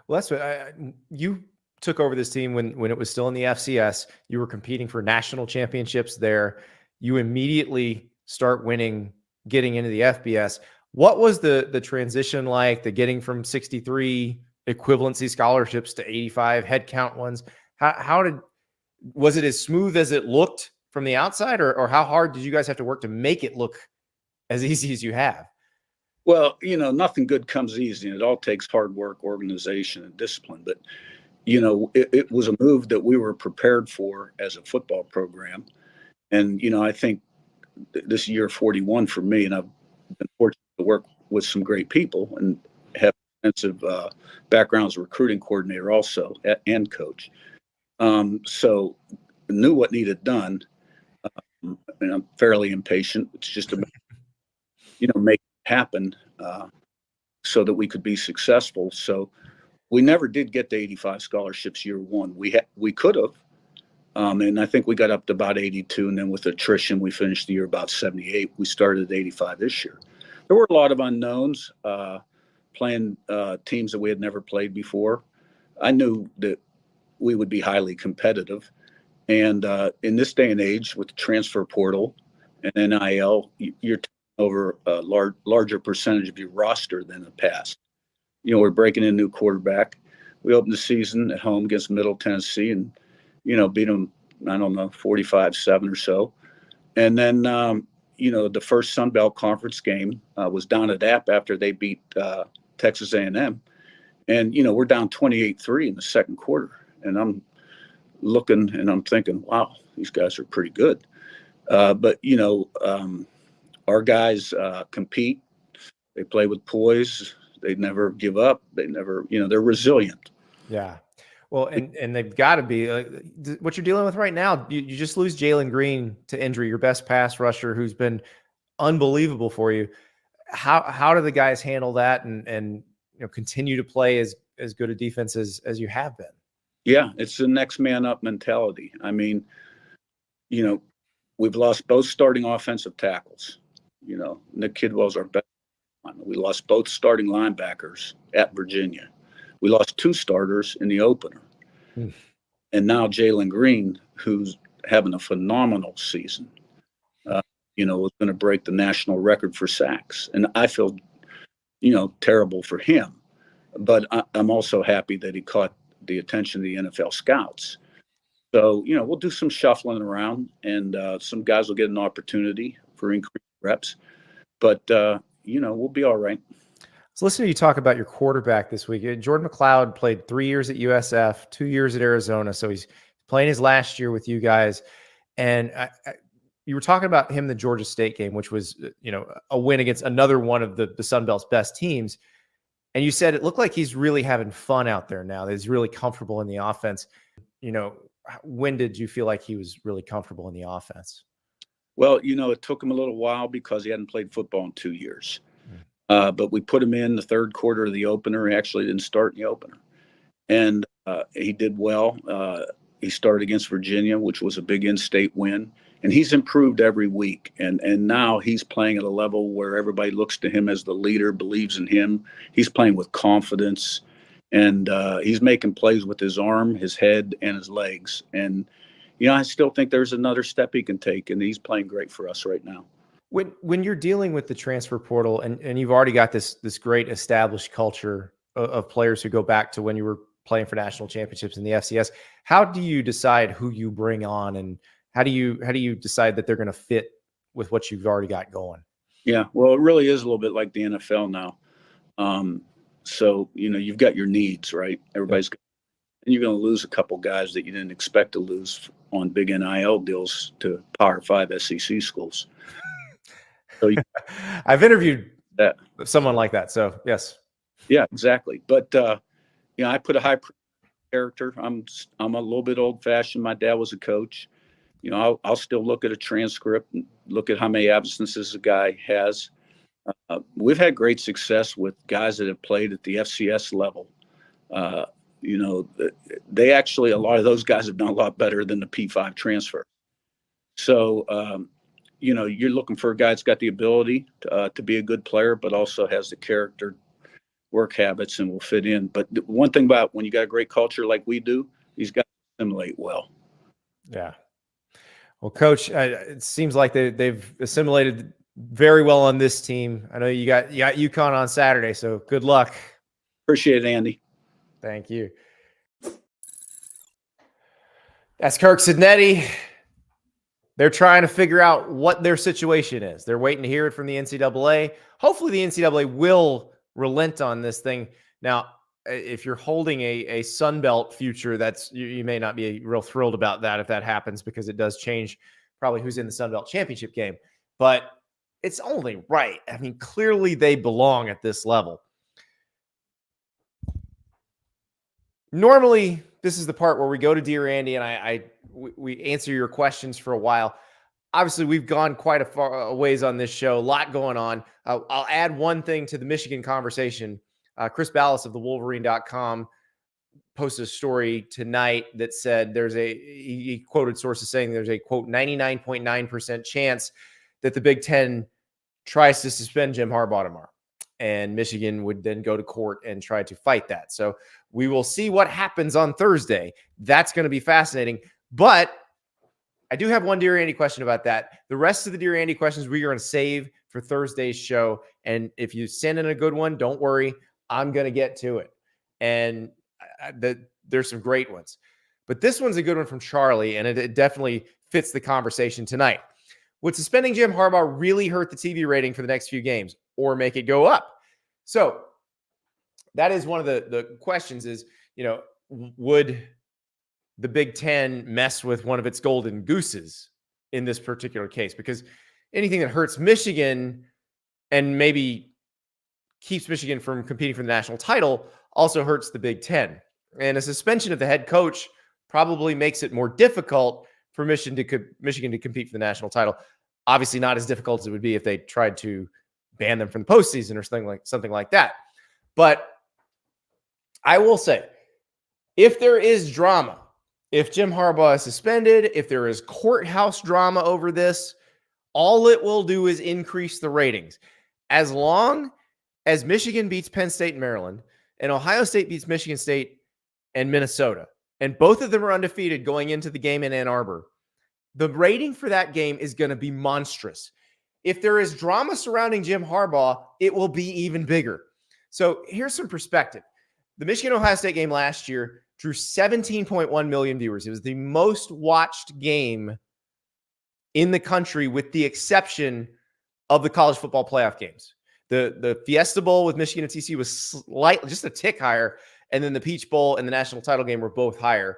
Well, that's what you took over this team when it was still in the FCS. You were competing for national championships there. You immediately start winning, getting into the FBS. What was the transition like, the getting from 63 equivalency scholarships to 85 head count ones? Was it as smooth as it looked from the outside, or how hard did you guys have to work to make it look as easy as you have? Well, nothing good comes easy, and it all takes hard work, organization, and discipline. But, it was a move that we were prepared for as a football program. And, I think this year 41 for me, and I've been fortunate to work with some great people and have extensive background as a recruiting coordinator also and coach. So knew what needed done. And I'm fairly impatient. It's just about, make it happen so that we could be successful. So we never did get to 85 scholarships year one. We could have. And I think we got up to about 82. And then with attrition, we finished the year about 78. We started at 85 this year. There were a lot of unknowns playing teams that we had never played before. I knew that we would be highly competitive. And in this day and age, with the transfer portal and NIL, you're taking over a larger percentage of your roster than in the past. We're breaking in a new quarterback. We opened the season at home against Middle Tennessee and, beat them, 45-7 or so. And then, the first Sun Belt Conference game was down at App after they beat Texas A&M. And, we're down 28-3 in the second quarter. And I'm looking and I'm thinking, wow, these guys are pretty good. But, our guys compete. They play with poise. They never give up. They never, they're resilient. Yeah. Well, and they've got to be what you're dealing with right now. You just lose Jalen Green to injury, your best pass rusher, who's been unbelievable for you. How do the guys handle that and continue to play as good a defense as you have been? Yeah, it's the next man up mentality. I mean, we've lost both starting offensive tackles. Nick Kidwell's our best. We lost both starting linebackers at Virginia. We lost 2 starters in the opener. And now Jalen Green, who's having a phenomenal season, is going to break the national record for sacks. And I feel, terrible for him. But I'm also happy that he caught the attention of the NFL scouts. So, we'll do some shuffling around, and some guys will get an opportunity for increased reps. But, we'll be all right. So listen to you talk about your quarterback this week. Jordan McLeod played 3 years at USF, 2 years at Arizona. So he's playing his last year with you guys. And you were talking about him in the Georgia State game, which was, a win against another one of the Sun Belt's best teams. And you said it looked like he's really having fun out there now, that he's really comfortable in the offense. When did you feel like he was really comfortable in the offense? Well, it took him a little while because he hadn't played football in 2 years. But we put him in the third quarter of the opener. He actually didn't start in the opener. And he did well. He started against Virginia, which was a big in-state win. And he's improved every week. And now he's playing at a level where everybody looks to him as the leader, believes in him. He's playing with confidence. And he's making plays with his arm, his head, and his legs. And, I still think there's another step he can take. And he's playing great for us right now. When you're dealing with the transfer portal and you've already got this great established culture of players who go back to when you were playing for national championships in the FCS, how do you decide who you bring on, and how do you decide that they're going to fit with what you've already got going? Yeah, well, it really is a little bit like the NFL now. So, you've got your needs, right? Everybody's, and you're going to lose a couple guys that you didn't expect to lose on big NIL deals to Power 5 SEC schools. So I've interviewed someone like that. So yes. Yeah, exactly. But, I put a high character. I'm a little bit old fashioned. My dad was a coach. I'll still look at a transcript and look at how many absences a guy has. We've had great success with guys that have played at the FCS level. They actually, a lot of those guys have done a lot better than the P5 transfer. So, you're looking for a guy that's got the ability to be a good player, but also has the character, work habits, and will fit in. But the one thing about when you got a great culture like we do, these guys assimilate well. Yeah. Well, Coach, it seems like they've assimilated very well on this team. I know you got UConn on Saturday, so good luck. Appreciate it, Andy. Thank you. That's Curt Cignetti. They're trying to figure out what their situation is. They're waiting to hear it from the NCAA. Hopefully the NCAA will relent on this thing. Now, if you're holding a Sun Belt future, you may not be real thrilled about that if that happens, because it does change probably who's in the Sun Belt championship game. But it's only right. I mean, clearly they belong at this level. Normally, this is the part where we go to Dear Andy and we answer your questions for a while. Obviously, we've gone quite a ways on this show. A lot going on. I'll add one thing to the Michigan conversation. Chris Ballas of the Wolverine.com posted a story tonight that said he quoted sources saying there's a, quote, 99.9% chance that the Big Ten tries to suspend Jim Harbaugh tomorrow. And Michigan would then go to court and try to fight that. So we will see what happens on Thursday. That's going to be fascinating. But I do have one Dear Andy question about that. The rest of the Dear Andy questions we are going to save for Thursday's show. And if you send in a good one, don't worry. I'm going to get to it. And there's some great ones. But this one's a good one from Charlie, and it definitely fits the conversation tonight. Would suspending Jim Harbaugh really hurt the TV rating for the next few games or make it go up? So that is one of the questions is, would the Big Ten mess with one of its golden gooses in this particular case? Because anything that hurts Michigan and maybe keeps Michigan from competing for the national title also hurts the Big Ten. And a suspension of the head coach probably makes it more difficult for Michigan to compete for the national title. Obviously not as difficult as it would be if they tried to ban them from the postseason or something like that. But I will say, if there is drama, if Jim Harbaugh is suspended, if there is courthouse drama over this, all it will do is increase the ratings. As long as Michigan beats Penn State and Maryland, and Ohio State beats Michigan State and Minnesota, and both of them are undefeated going into the game in Ann Arbor, the rating for that game is going to be monstrous. If there is drama surrounding Jim Harbaugh, it will be even bigger. So here's some perspective. The Michigan-Ohio State game last year drew 17.1 million viewers. It was the most watched game in the country with the exception of the college football playoff games. The Fiesta Bowl with Michigan and TCU was slightly, just a tick higher, and then the Peach Bowl and the national title game were both higher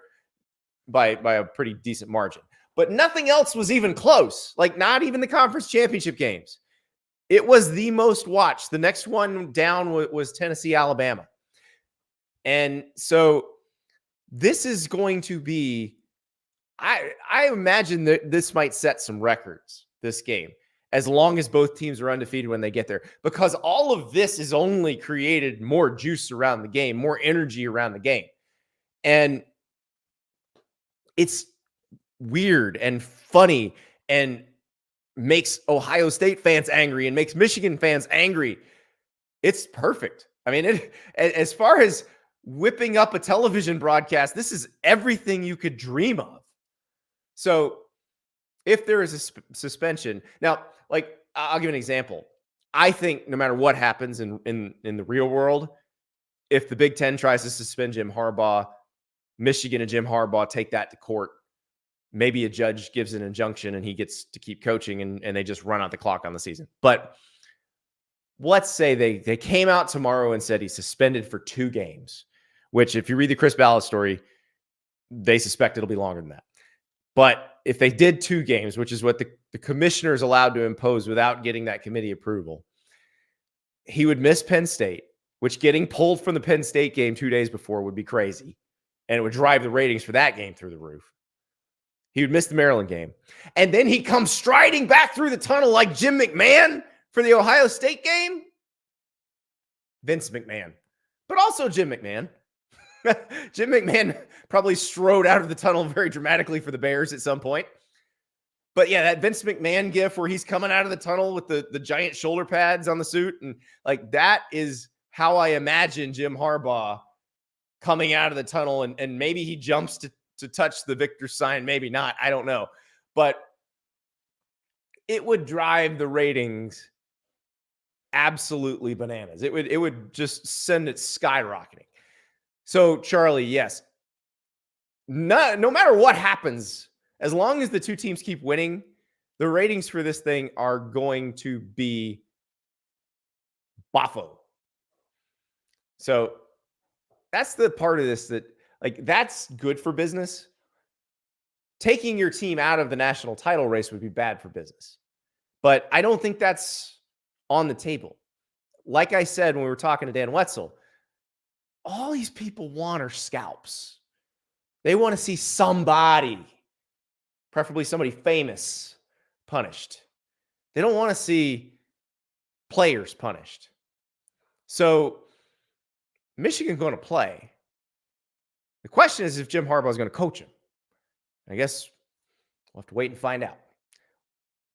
by a pretty decent margin. But nothing else was even close, like not even the conference championship games. It was the most watched. The next one down was Tennessee, Alabama. And so this is going to be, I imagine that this might set some records, this game, as long as both teams are undefeated when they get there, because all of this has only created more juice around the game, more energy around the game. And it's weird and funny and makes Ohio State fans angry and makes Michigan fans angry. It's perfect. I mean, as far as whipping up a television broadcast, this is everything you could dream of. So if there is a suspension, now, like I'll give an example. I think no matter what happens in the real world, if the Big Ten tries to suspend Jim Harbaugh, Michigan and Jim Harbaugh take that to court. Maybe a judge gives an injunction and he gets to keep coaching and they just run out the clock on the season. But let's say they came out tomorrow and said he's suspended for 2 games, which if you read the Chris Ballard story, they suspect it'll be longer than that. But if they did 2 games, which is what the commissioner is allowed to impose without getting that committee approval, he would miss Penn State, which getting pulled from the Penn State game 2 days before would be crazy. And it would drive the ratings for that game through the roof. He would miss the Maryland game. And then he comes striding back through the tunnel like Jim McMahon for the Ohio State game. Vince McMahon, but also Jim McMahon. Jim McMahon probably strode out of the tunnel very dramatically for the Bears at some point. But yeah, that Vince McMahon gif where he's coming out of the tunnel with the giant shoulder pads on the suit. And like, that is how I imagine Jim Harbaugh coming out of the tunnel. And maybe he jumps to touch the victor sign. Maybe not. I don't know. But it would drive the ratings absolutely bananas. It would just send it skyrocketing. So, Charlie, yes, no matter what happens, as long as the 2 teams keep winning, the ratings for this thing are going to be boffo. So that's the part of this that, like, that's good for business. Taking your team out of the national title race would be bad for business. But I don't think that's on the table. Like I said when we were talking to Dan Wetzel, all these people want are scalps. They want to see somebody, preferably somebody famous, punished. They don't want to see players punished. So Michigan's going to play. The question is if Jim Harbaugh is going to coach him. I guess we'll have to wait and find out.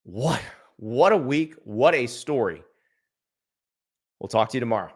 What a week. What a story. We'll talk to you tomorrow.